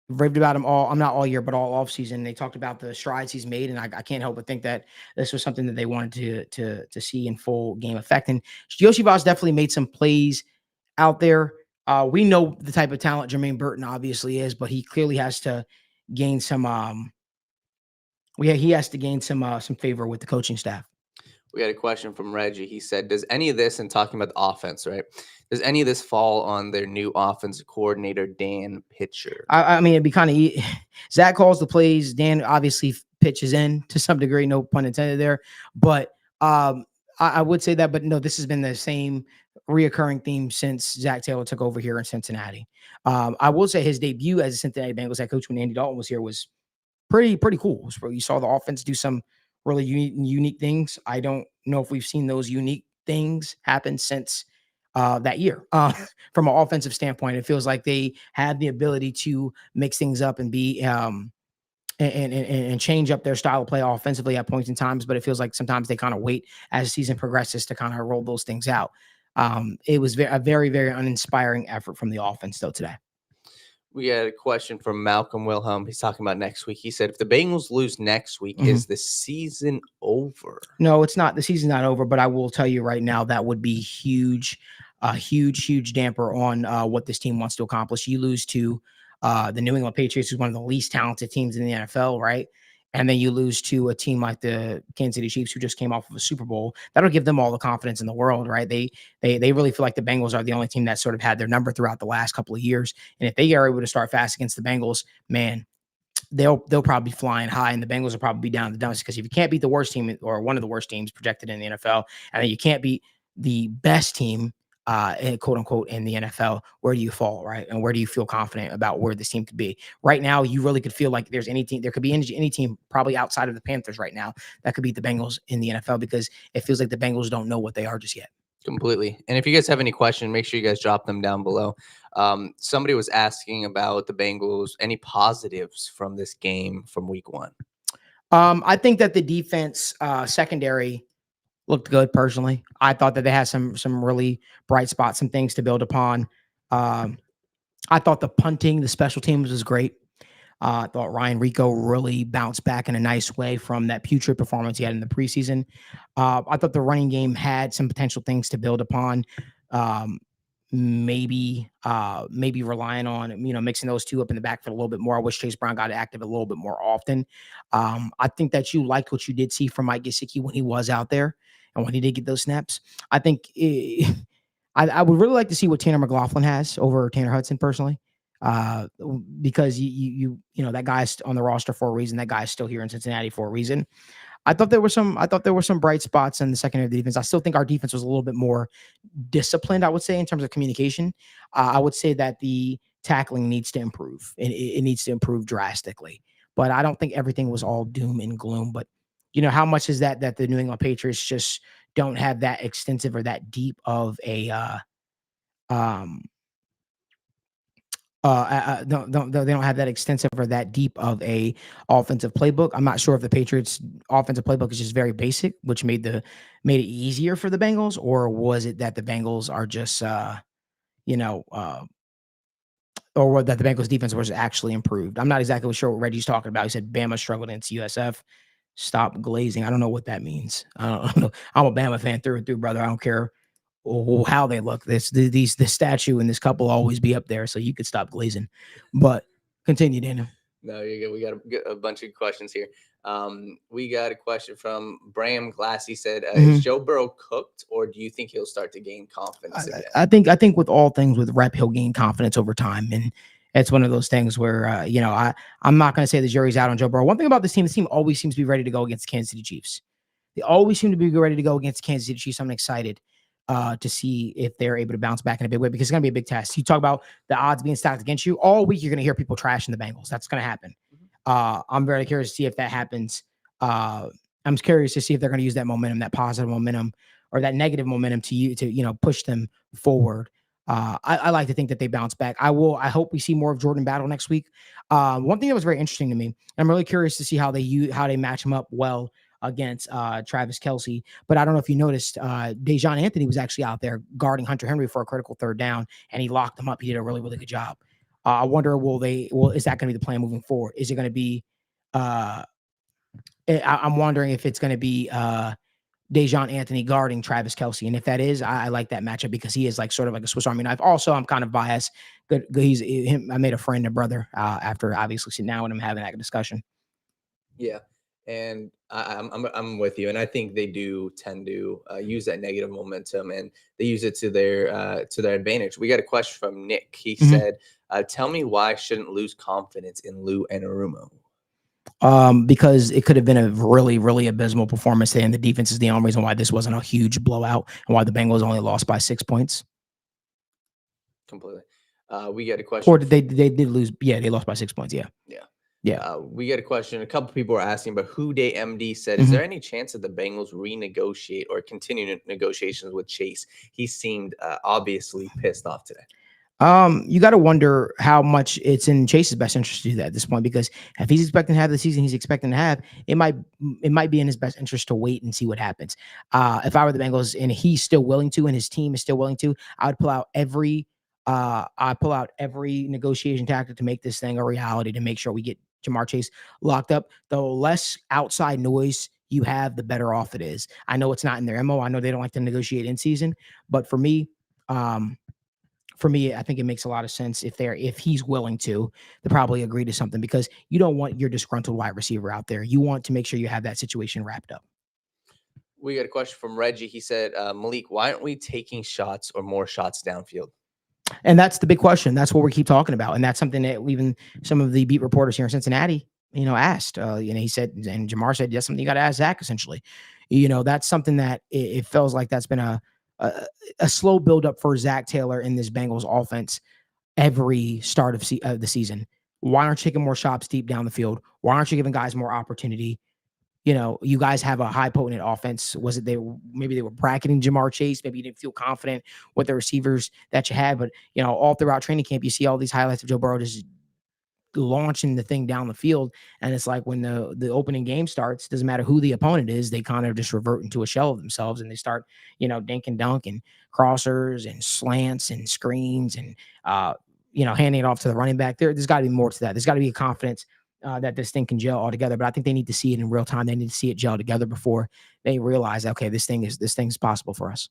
Raved about him I'm not all year, but all off season. They talked about the strides he's made. And I can't help but think that this was something that they wanted to see in full game effect. And Yoshivas definitely made some plays out there. We know the type of talent Jermaine Burton obviously is, but he clearly has to gain some, he has to gain some favor with the coaching staff. We had a question from Reggie. He said, does any of this, and talking about the offense, right? Does any of this fall on their new offensive coordinator, Dan Pitcher? I mean, it'd be kind of Zach calls the plays. Dan obviously pitches in to some degree, no pun intended there. But I would say that, but no, this has been the same reoccurring theme since Zach Taylor took over here in Cincinnati. I will say his debut as a Cincinnati Bengals head coach when Andy Dalton was here was pretty cool. You saw the offense do some really unique things. I don't know if we've seen those unique things happen since that year. From an offensive standpoint, it feels like they had the ability to mix things up and be and change up their style of play offensively at points in times. But it feels like sometimes they kind of wait as the season progresses to kind of roll those things out. It was a very, very uninspiring effort from the offense though today. We had a question from Malcolm Wilhelm. He's talking about next week. He said, if the Bengals lose next week, is the season over? No, it's not. The season's not over, but I will tell you right now, that would be huge, huge damper on what this team wants to accomplish. You lose to the New England Patriots, who's one of the least talented teams in the NFL, right? And then you lose to a team like the Kansas City Chiefs, who just came off of a Super Bowl. That'll give them all the confidence in the world, right? They really feel like the Bengals are the only team that sort of had their number throughout the last couple of years. And if they are able to start fast against the Bengals, man, they'll probably be flying high, and the Bengals will probably be down in the dumps, because if you can't beat the worst team or one of the worst teams projected in the NFL, and then you can't beat the best team, quote unquote, in the NFL, where do you fall, right? And where do you feel confident about where this team could be? Right now, you really could feel like there could be any team probably outside of the Panthers right now that could beat the Bengals in the NFL, because it feels like the Bengals don't know what they are just yet. Completely. And if you guys have any questions, make sure you guys drop them down below. Somebody was asking about the Bengals, any positives from this game from week 1? I think that the defense secondary looked good. Personally, I thought that they had some really bright spots, some things to build upon. I thought the punting, the special teams was great. I thought Ryan Rico really bounced back in a nice way from that putrid performance he had in the preseason. I thought the running game had some potential things to build upon. Maybe relying on, mixing those two up in the backfield a little bit more. I wish Chase Brown got active a little bit more often. I think that you liked what you did see from Mike Gesicki when he was out there and when he did get those snaps. I think I would really like to see what Tanner McLaughlin has over Tanner Hudson personally, because you that guy's on the roster for a reason. That guy's still here in Cincinnati for a reason. I thought there were some bright spots in the secondary defense. I still think our defense was a little bit more disciplined, I would say, in terms of communication. I would say that the tackling needs to improve. It needs to improve drastically. But I don't think everything was all doom and gloom. But how much is that the New England Patriots just don't have that extensive or that deep of a they don't have that extensive or that deep of a offensive playbook. I'm not sure if the Patriots offensive playbook is just very basic, which made it easier for the Bengals, or was it that the Bengals are just or that the Bengals defense was actually improved. I'm not exactly sure what Reggie's talking about. He said Bama struggled against USF. Stop glazing. I don't know what that means. I don't know. I'm a Bama fan through and through, brother. I don't care how they look. The statue and this couple will always be up there, so you could stop glazing. But continue, Daniel. No, you're good. We got a bunch of questions here. We got a question from Bram Glass. He said, is Joe Burrow cooked, or do you think he'll start to gain confidence again? I think with all things with rep, he'll gain confidence over time. And it's one of those things where, I'm not going to say the jury's out on Joe Burrow. One thing about this team always seems to be ready to go against the Kansas City Chiefs. They always seem to be ready to go against the Kansas City Chiefs. I'm excited to see if they're able to bounce back in a big way, because it's going to be a big test. You talk about the odds being stacked against you all week. You're going to hear people trashing the Bengals. That's going to happen. I'm very curious to see if that happens. I'm curious to see if they're going to use that momentum, that positive momentum, or that negative momentum to push them forward. I like to think that they bounce back. I hope we see more of Jordan Battle next week. One thing that was very interesting to me, I'm really curious to see how they match him up well against Travis Kelce. But I don't know if you noticed, Dejon Anthony was actually out there guarding Hunter Henry for a critical third down, and he locked him up. He did a really, really good job. I wonder, is that going to be the plan moving forward? Is it going to be, I'm wondering if it's going to be Dejon Anthony guarding Travis Kelce. And if that is, I like that matchup because he is like sort of like a Swiss Army knife. Also, I'm kind of biased. I made a friend and brother after obviously sitting down with him having that discussion. Yeah. And I'm with you. And I think they do tend to use that negative momentum and they use it to their advantage. We got a question from Nick. He said, tell me why I shouldn't lose confidence in Lou Anarumo. Because it could have been a really, really abysmal performance today, and the defense is the only reason why this wasn't a huge blowout and why the Bengals only lost by 6 points. Completely. We get a question. Or they did lose. Yeah, they lost by 6 points. Yeah. We get a question. A couple people are asking, but Who Day MD said, is there any chance that the Bengals renegotiate or continue negotiations with Chase? He seemed obviously pissed off today. You got to wonder how much it's in Chase's best interest to do that at this point, because if he's expecting to have the season he's expecting to have, it might be in his best interest to wait and see what happens. If I were the Bengals and he's still willing to, and his team is still willing to, I would pull out every negotiation tactic to make this thing a reality, to make sure we get Jamar Chase locked up. The less outside noise you have, the better off it is. I know it's not in their MO. I know they don't like to negotiate in season, but for me, I think it makes a lot of sense if he's willing to probably agree to something, because you don't want your disgruntled wide receiver out there. You want to make sure you have that situation wrapped up. We got a question from Reggie. He said, Malik, why aren't we taking shots or more shots downfield? And that's the big question. That's what we keep talking about. And that's something that even some of the beat reporters here in Cincinnati, asked. He said, and Jamar said, that's something you got to ask Zach, essentially. That's something that it feels like that's been a slow buildup for Zach Taylor in this Bengals offense every start of the season. Why aren't you taking more shots deep down the field? Why aren't you giving guys more opportunity? You guys have a high potent offense. Was it maybe they were bracketing Jamar Chase? Maybe you didn't feel confident with the receivers that you had. But, all throughout training camp, you see all these highlights of Joe Burrow just launching the thing down the field. And it's like when the opening game starts, doesn't matter who the opponent is, they kind of just revert into a shell of themselves and they start, dink and dunk and crossers and slants and screens and, handing it off to the running back. There's got to be more to that. There's got to be a confidence that this thing can gel all together. But I think they need to see it in real time. They need to see it gel together before they realize, okay, this thing is possible for us.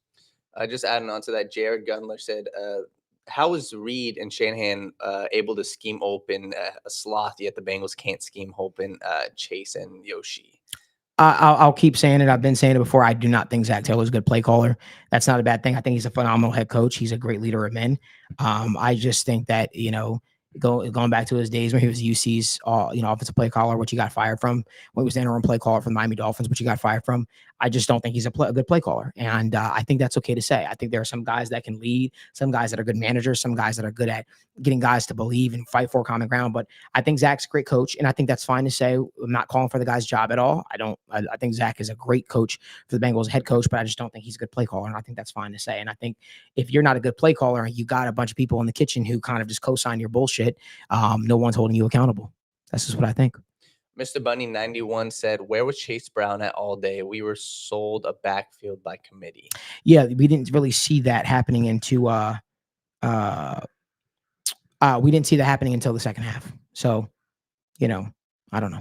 Just adding on to that, Jared Gundler said, how is Reed and Shanahan able to scheme open a sloth, yet the Bengals can't scheme open Chase and Yoshi? I'll keep saying it. I've been saying it before. I do not think Zach Taylor is a good play caller. That's not a bad thing. I think he's a phenomenal head coach. He's a great leader of men. I just think that, going back to his days when he was UC's, offensive play caller, which he got fired from, when he was the interim play caller for the Miami Dolphins, which he got fired from. I just don't think he's a good play caller. And I think that's okay to say. I think there are some guys that can lead, some guys that are good managers, some guys that are good at getting guys to believe and fight for common ground. But I think Zach's a great coach. And I think that's fine to say. I'm not calling for the guy's job at all. I think Zach is a great coach for the Bengals, head coach, but I just don't think he's a good play caller. And I think that's fine to say. And I think if you're not a good play caller and you got a bunch of people in the kitchen who kind of just co-sign your bullshit, no one's holding you accountable. That's just what I think. Mr. Bunny 91 said, where was Chase Brown at all day? We were sold a backfield by committee. Yeah, we didn't really see that happening we didn't see that happening until the second half. So, I don't know.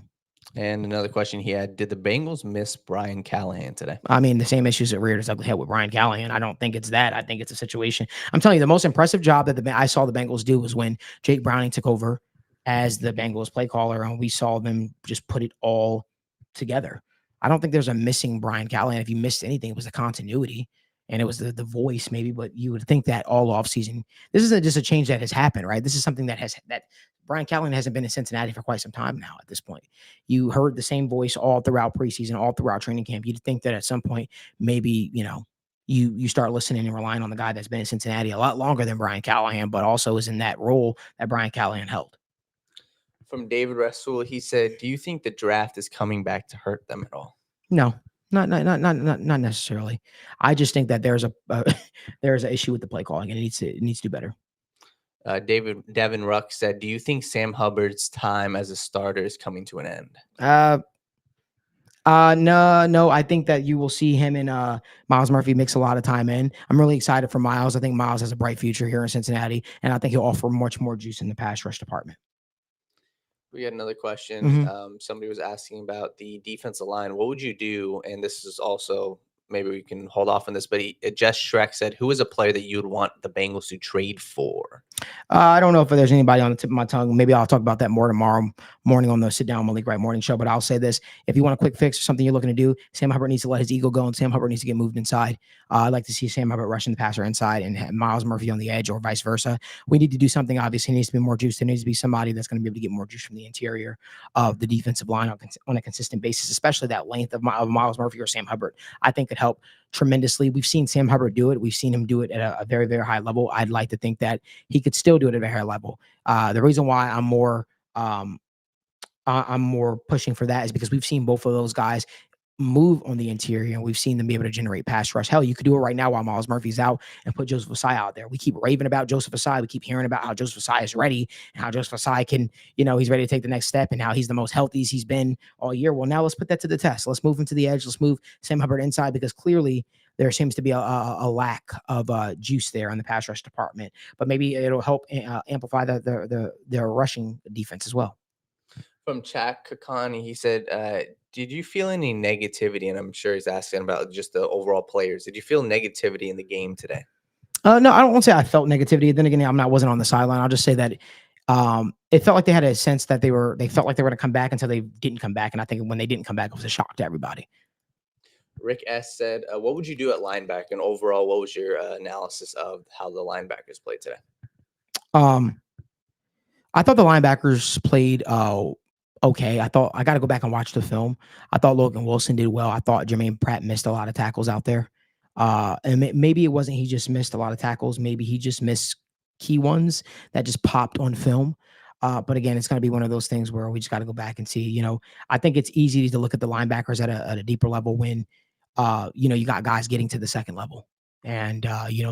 And another question he had, did the Bengals miss Brian Callahan today? I mean, the same issues that reared its ugly head with Brian Callahan. I don't think it's that. I think it's a situation. I'm telling you, the most impressive job that I saw the Bengals do was when Jake Browning took over as the Bengals play caller, and we saw them just put it all together. I don't think there's a missing Brian Callahan. If you missed anything, it was the continuity and it was the voice maybe, but you would think that all off season. This isn't just a change that has happened, right? This is something that Brian Callahan hasn't been in Cincinnati for quite some time now at this point. You heard the same voice all throughout preseason, all throughout training camp. You'd think that at some point, maybe, you start listening and relying on the guy that's been in Cincinnati a lot longer than Brian Callahan, but also is in that role that Brian Callahan held. From David Rasul, he said, do you think the draft is coming back to hurt them at all? No, Not necessarily. I just think that there's a there's an issue with the play calling, and it needs to do better. Devin Ruck said, "Do you think Sam Hubbard's time as a starter is coming to an end?" No. I think that you will see him and Miles Murphy mix a lot of time in. I'm really excited for Miles. I think Miles has a bright future here in Cincinnati, and I think he'll offer much more juice in the pass rush department. We got another question. Mhm. Somebody was asking about the defensive line. What would you do? And this is also, maybe we can hold off on this, but Jess Shrek said, "Who is a player that you'd want the Bengals to trade for?" I don't know if there's anybody on the tip of my tongue. Maybe I'll talk about that more tomorrow morning on the Sit Down Malik Wright morning show. But I'll say this: if you want a quick fix or something you're looking to do, Sam Hubbard needs to let his ego go, and Sam Hubbard needs to get moved inside. I'd like to see Sam Hubbard rushing the passer inside and have Miles Murphy on the edge, or vice versa. We need to do something. Obviously, it needs to be more juice. There needs to be somebody that's going to be able to get more juice from the interior of the defensive line on a consistent basis, especially that length of Miles Murphy or Sam Hubbard. I think could help tremendously. We've seen Sam Hubbard do it. We've seen him do it at a very, very high level. I'd like to think that he could still do it at a higher level. The reason why I'm more pushing for that is because we've seen both of those guys move on the interior, and we've seen them be able to generate pass rush. Hell, you could do it right now while Miles Murphy's out and put Joseph Asai out there. We keep raving about Joseph Asai. We keep hearing about how Joseph Asai is ready and how Joseph Asai can, he's ready to take the next step and how he's the most healthy he's been all year. Well, now let's put that to the test. Let's move him to the edge. Let's move Sam Hubbard inside, because clearly there seems to be a lack of juice there in the pass rush department. But maybe it'll help amplify their rushing defense as well. From Chak Kakani, he said, "Did you feel any negativity?" And I'm sure he's asking about just the overall players. Did you feel negativity in the game today? No, I don't want to say I felt negativity. Then again, wasn't on the sideline. I'll just say that it felt like they had a sense that they felt like they were going to come back until they didn't come back. And I think when they didn't come back, it was a shock to everybody. Rick S said, "What would you do at linebacker? And overall, what was your analysis of how the linebackers played today?" I thought the linebackers played okay. I got to go back and watch the film. I thought Logan Wilson did well. I thought Jermaine Pratt missed a lot of tackles out there. And maybe it wasn't he just missed a lot of tackles. Maybe he just missed key ones that just popped on film. But again, it's going to be one of those things where we just got to go back and see. I think it's easy to look at the linebackers at a deeper level when, you got guys getting to the second level, and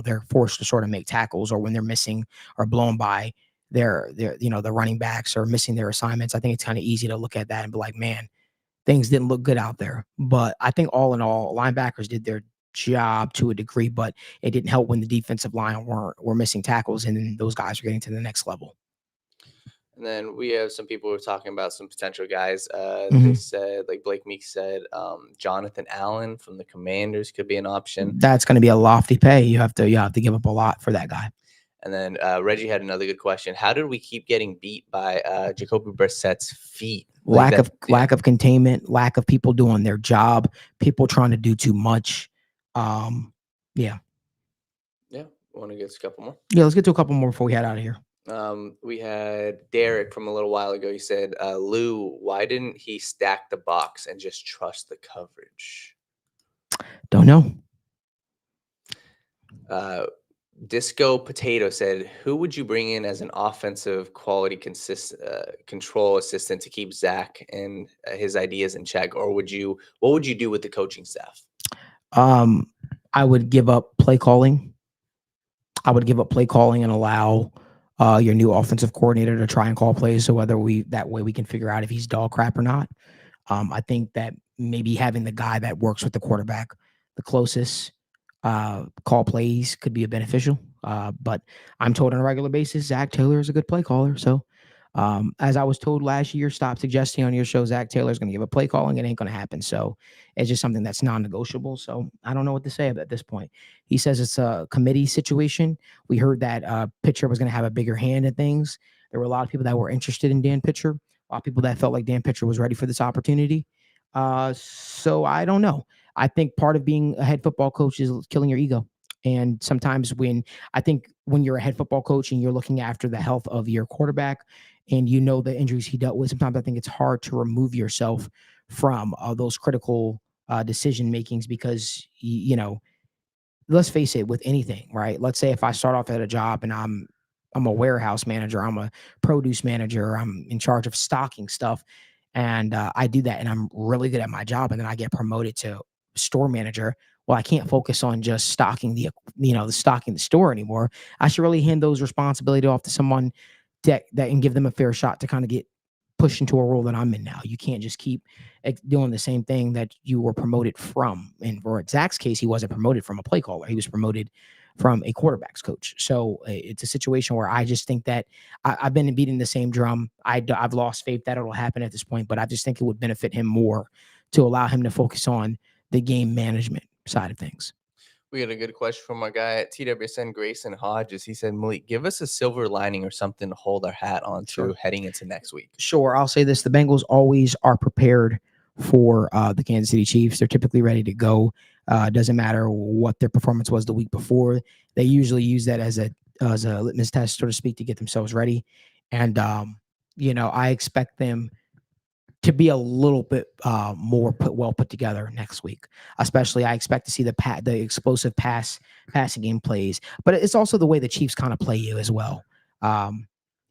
they're forced to sort of make tackles, or when they're missing or blown by the running backs or missing their assignments. I think it's kind of easy to look at that and be like, man, things didn't look good out there. But I think all in all, linebackers did their job to a degree, but it didn't help when the defensive line were missing tackles, and then those guys were getting to the next level. And then we have some people who are talking about some potential guys. They said, like Blake Meek said, Jonathan Allen from the Commanders could be an option. That's going to be a lofty pay. You have to give up a lot for that guy. And then Reggie had another good question. How did we keep getting beat by Jacoby Brissett's feet? Lack of containment, lack of people doing their job, people trying to do too much. Yeah. Want to get a couple more? Yeah, let's get to a couple more before we head out of here. We had Derek from a little while ago. He said, "Lou, why didn't he stack the box and just trust the coverage?" Don't know. Disco Potato said, "Who would you bring in as an offensive quality control assistant to keep Zach and his ideas in check? Or what would you do with the coaching staff?" I would give up play calling. And allow your new offensive coordinator to try and call plays. So that way we can figure out if he's dog crap or not. I think that maybe having the guy that works with the quarterback the closest call plays could be beneficial. But I'm told on a regular basis, Zach Taylor is a good play caller. So as I was told last year, stop suggesting on your show Zach Taylor is going to give a play calling. It ain't going to happen. So it's just something that's non-negotiable. So I don't know what to say at this point. He says it's a committee situation. We heard that Pitcher was going to have a bigger hand in things. There were a lot of people that were interested in Dan Pitcher. A lot of people that felt like Dan Pitcher was ready for this opportunity. So I don't know. I think part of being a head football coach is killing your ego. And sometimes when you're a head football coach and you're looking after the health of your quarterback and the injuries he dealt with, sometimes I think it's hard to remove yourself from those critical decision makings, because let's face it, with anything, right? Let's say if I start off at a job and I'm a warehouse manager, I'm a produce manager, I'm in charge of stocking stuff, and I do that and I'm really good at my job, and then I get promoted to store manager, well, I can't focus on just stocking the store anymore. I should really hand those responsibility off to someone that can give them a fair shot to kind of get pushed into a role that I'm in now. You can't just keep doing the same thing that you were promoted from. And for Zach's case, he wasn't promoted from a play caller. He was promoted from a quarterback's coach. So it's a situation where I just think that I've been beating the same drum. I've lost faith that it'll happen at this point, but I just think it would benefit him more to allow him to focus on the game management side of things. We got a good question from our guy at TWSN, Grayson Hodges. He said, Malik, give us a silver lining or something to hold our hat on to heading into next week. Sure. I'll say this. The Bengals always are prepared for the Kansas City Chiefs. They're typically ready to go. Doesn't matter what their performance was the week before. They usually use that as a litmus test, so to speak, to get themselves ready. And, I expect them to be a little bit more put together next week. Especially, I expect to see the explosive passing game plays, but it's also the way the Chiefs kind of play you as well.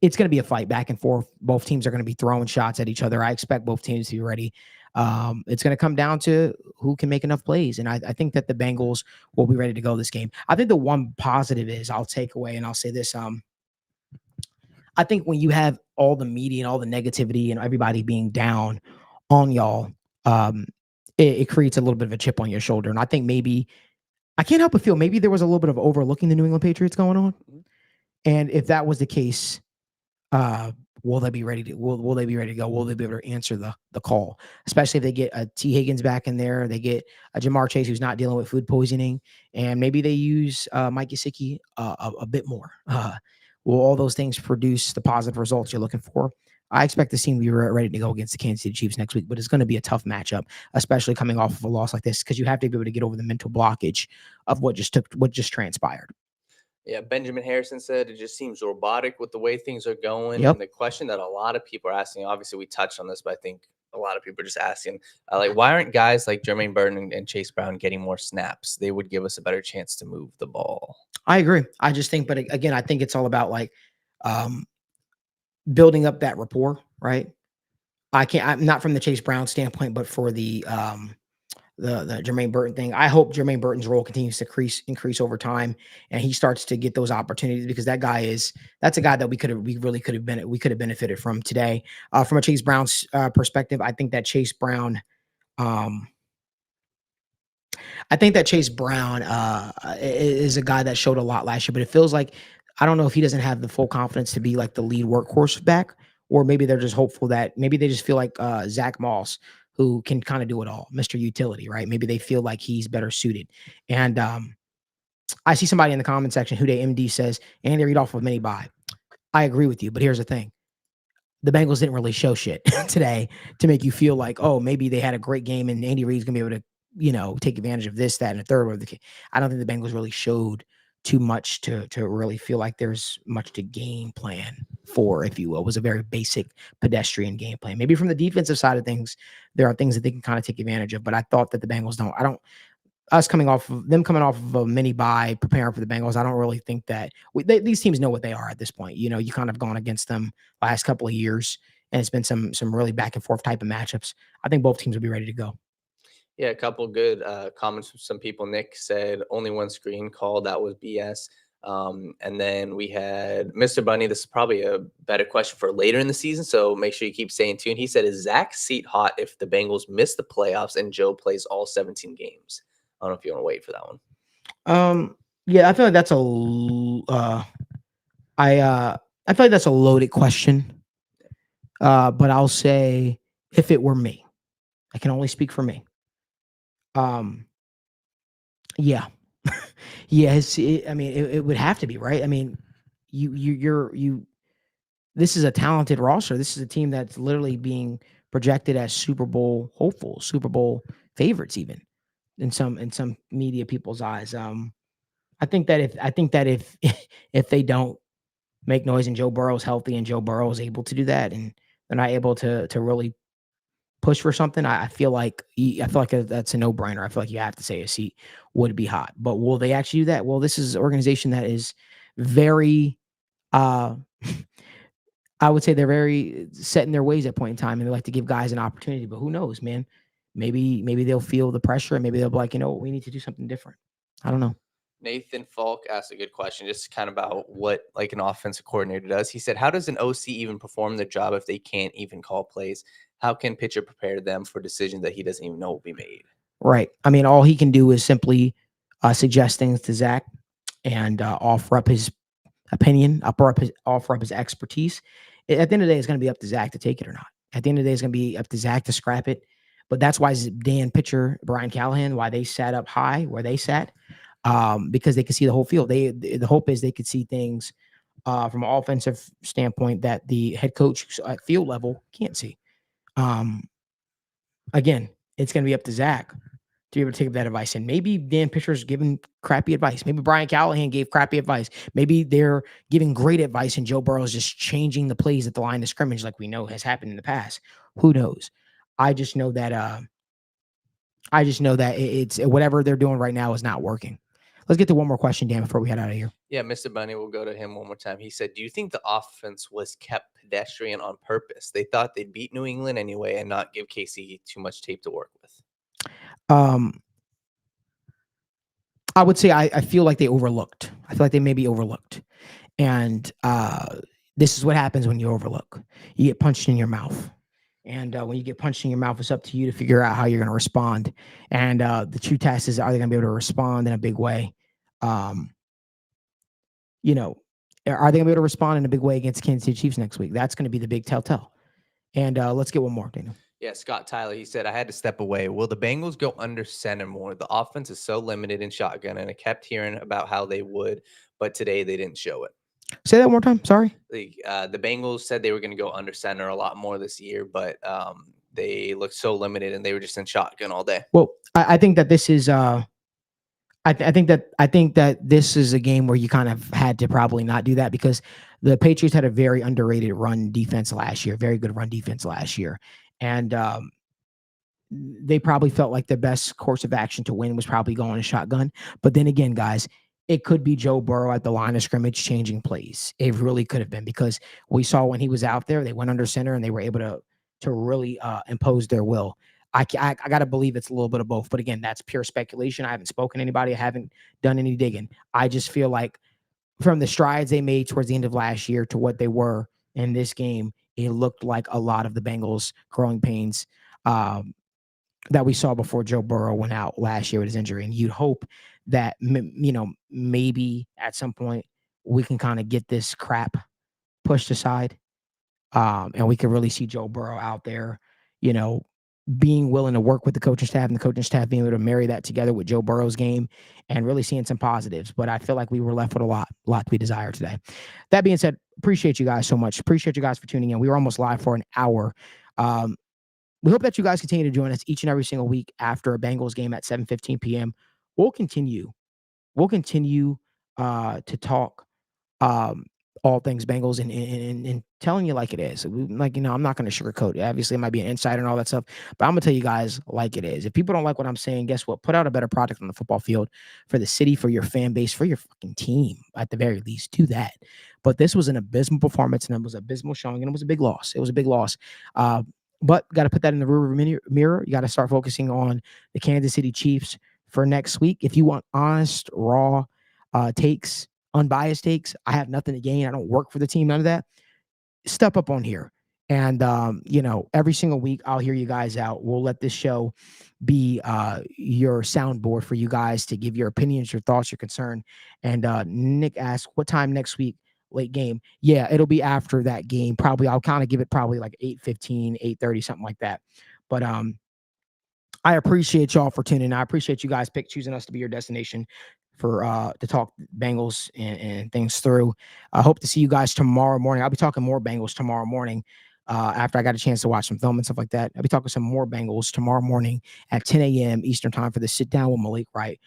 It's going to be a fight back and forth. Both teams are going to be throwing shots at each other. I expect both teams to be ready. It's going to come down to who can make enough plays, and I think that the Bengals will be ready to go this game. I think the one positive is I'll take away, and I'll say this. I think when you have all the media and all the negativity and everybody being down on y'all, it creates a little bit of a chip on your shoulder. And I think maybe I can't help but feel maybe there was a little bit of overlooking the New England Patriots going on. And if that was the case, will they be ready to will they be ready to go? Will they be able to answer the call? Especially if they get a T. Higgins back in there, they get a Jamar Chase who's not dealing with food poisoning, and maybe they use Mike Gesicki a bit more. Will all those things produce the positive results you're looking for? I expect the team to be ready to go against the Kansas City Chiefs next week, but it's going to be a tough matchup, especially coming off of a loss like this, because you have to be able to get over the mental blockage of what just transpired. Yeah, Benjamin Harrison said it just seems robotic with the way things are going. Yep. And the question that a lot of people are asking, obviously we touched on this, but I think a lot of people are just asking, why aren't guys like Jermaine Burton and Chase Brown getting more snaps? They would give us a better chance to move the ball. I agree. I just think, but again, I think it's all about building up that rapport, right? I'm not from the Chase Brown standpoint, but for the Jermaine Burton thing. I hope Jermaine Burton's role continues to increase over time, and he starts to get those opportunities, because that's a guy that we could have benefited from today. From a Chase Brown's perspective, I think that Chase Brown is a guy that showed a lot last year, but it feels like I don't know if he doesn't have the full confidence to be like the lead workhorse back, or maybe they're just hopeful that maybe they just feel like Zach Moss, who can kind of do it all, Mr. Utility, right? Maybe they feel like he's better suited. And I see somebody in the comment section, Huday MD, says, Andy Reid off of mini bye. I agree with you, but here's the thing. The Bengals didn't really show shit today to make you feel like, oh, maybe they had a great game and Andy Reid's going to be able to, take advantage of this, that, and the third. I don't think the Bengals really showed too much to really feel like there's much to game plan for, if you will. It was a very basic pedestrian game plan. Maybe from the defensive side of things, there are things that they can kind of take advantage of, but I thought that the Bengals coming off of a mini bye, preparing for the Bengals, I don't really think that these teams know what they are at this point. You kind of gone against them last couple of years, and it's been some really back and forth type of matchups. I think both teams will be ready to go. Yeah, a couple good comments from some people. Nick said only one screen call. That was BS. And then we had Mr. Bunny. This is probably a better question for later in the season, so make sure you keep staying tuned. He said, is Zach's seat hot if the Bengals miss the playoffs and Joe plays all 17 games? I don't know if you want to wait for that one. Yeah, I feel like that's I feel like that's a loaded question. But I'll say, if it were me, I can only speak for me. Yeah. Yes, it would have to be, right? I mean, this is a talented roster. This is a team that's literally being projected as Super Bowl hopefuls, Super Bowl favorites, even in some media people's eyes. I think that if they don't make noise and Joe Burrow's healthy and Joe Burrow is able to do that, and they're not able to really push for something, I feel like that's a no-brainer. I feel like you have to say a seat would be hot. But will they actually do that? Well, this is an organization that is very I would say they're very set in their ways at point in time, and they like to give guys an opportunity. But who knows, man? maybe they'll feel the pressure and maybe they'll be like, we need to do something different. I don't know. Nathan Falk asked a good question, just kind of about what like an offensive coordinator does. He said, how does an OC even perform their job if they can't even call plays? How can pitcher prepare them for decisions that he doesn't even know will be made? Right. I mean, all he can do is simply suggest things to Zach and offer up his opinion, offer up his expertise. At the end of the day, it's going to be up to Zach to take it or not. At the end of the day, it's going to be up to Zach to scrap it. But that's why Dan pitcher, Brian Callahan, why they sat up high where they sat, because they could see the whole field. The hope is they could see things from an offensive standpoint that the head coach at field level can't see. Again, it's going to be up to Zach to be able to take that advice. And maybe Dan Pitcher's giving crappy advice. Maybe Brian Callahan gave crappy advice. Maybe they're giving great advice and Joe Burrow is just changing the plays at the line of scrimmage like we know has happened in the past. Who knows? I just know that it's whatever they're doing right now is not working. Let's get to one more question, Dan, before we head out of here. Yeah, Mr. Bunny, we'll go to him one more time. He said, do you think the offense was kept pedestrian on purpose? They thought they'd beat New England anyway and not give KC too much tape to work with. I would say I feel like they overlooked. I feel like they may be overlooked. And this is what happens when you overlook. You get punched in your mouth. And when you get punched in your mouth, it's up to you to figure out how you're going to respond. And the true test is, are they going to be able to respond in a big way? Are they going to be able to respond in a big way against Kansas City Chiefs next week? That's going to be the big telltale. And let's get one more, Daniel. Yeah, Scott Tyler, he said, I had to step away. Will the Bengals go under center more? The offense is so limited in shotgun, and I kept hearing about how they would, but today they didn't show it. Say that one more time. Sorry. The Bengals said they were going to go under center a lot more this year, but they looked so limited, and they were just in shotgun all day. Well, I think that this is I think that this is a game where you kind of had to probably not do that because the Patriots had a very underrated run defense last year, very good run defense last year. And they probably felt like the best course of action to win was probably going a shotgun. But then again, guys, it could be Joe Burrow at the line of scrimmage changing plays. It really could have been because we saw when he was out there, they went under center and they were able to really impose their will. I got to believe it's a little bit of both. But again, that's pure speculation. I haven't spoken to anybody. I haven't done any digging. I just feel like from the strides they made towards the end of last year to what they were in this game, it looked like a lot of the Bengals' growing pains that we saw before Joe Burrow went out last year with his injury. And you'd hope that, maybe at some point we can kind of get this crap pushed aside and we can really see Joe Burrow out there, being willing to work with the coaching staff and the coaching staff being able to marry that together with Joe Burrow's game and really seeing some positives. But I feel like we were left with a lot to be desired today. That being said, appreciate you guys so much. Appreciate you guys for tuning in. We were almost live for an hour. We hope that you guys continue to join us each and every single week after a Bengals game at 7:15 p.m. We'll continue to talk all things Bengals and telling you like it is. I'm not going to sugarcoat it. Obviously, it might be an insider and all that stuff, but I'm going to tell you guys like it is. If people don't like what I'm saying, guess what? Put out a better product on the football field for the city, for your fan base, for your fucking team, at the very least. Do that. But this was an abysmal performance, and it was an abysmal showing, and it was a big loss. It was a big loss. But got to put that in the rearview mirror. You got to start focusing on the Kansas City Chiefs for next week. If you want honest, raw takes, unbiased takes, I have nothing to gain. I don't work for the team, none of that. Step up on here. And, every single week I'll hear you guys out. We'll let this show be your soundboard for you guys to give your opinions, your thoughts, your concern. And Nick asked, what time next week? Late game. Yeah, it'll be after that game. Probably I'll kind of give it probably like 8:15, 8:30, something like that. But I appreciate y'all for tuning in. I appreciate you guys choosing us to be your destination for to talk Bengals and things through. I hope to see you guys tomorrow morning. I'll be talking more Bengals tomorrow morning after I got a chance to watch some film and stuff like that. I'll be talking some more Bengals tomorrow morning at 10 a.m. Eastern time for the sit down with Malik Wright.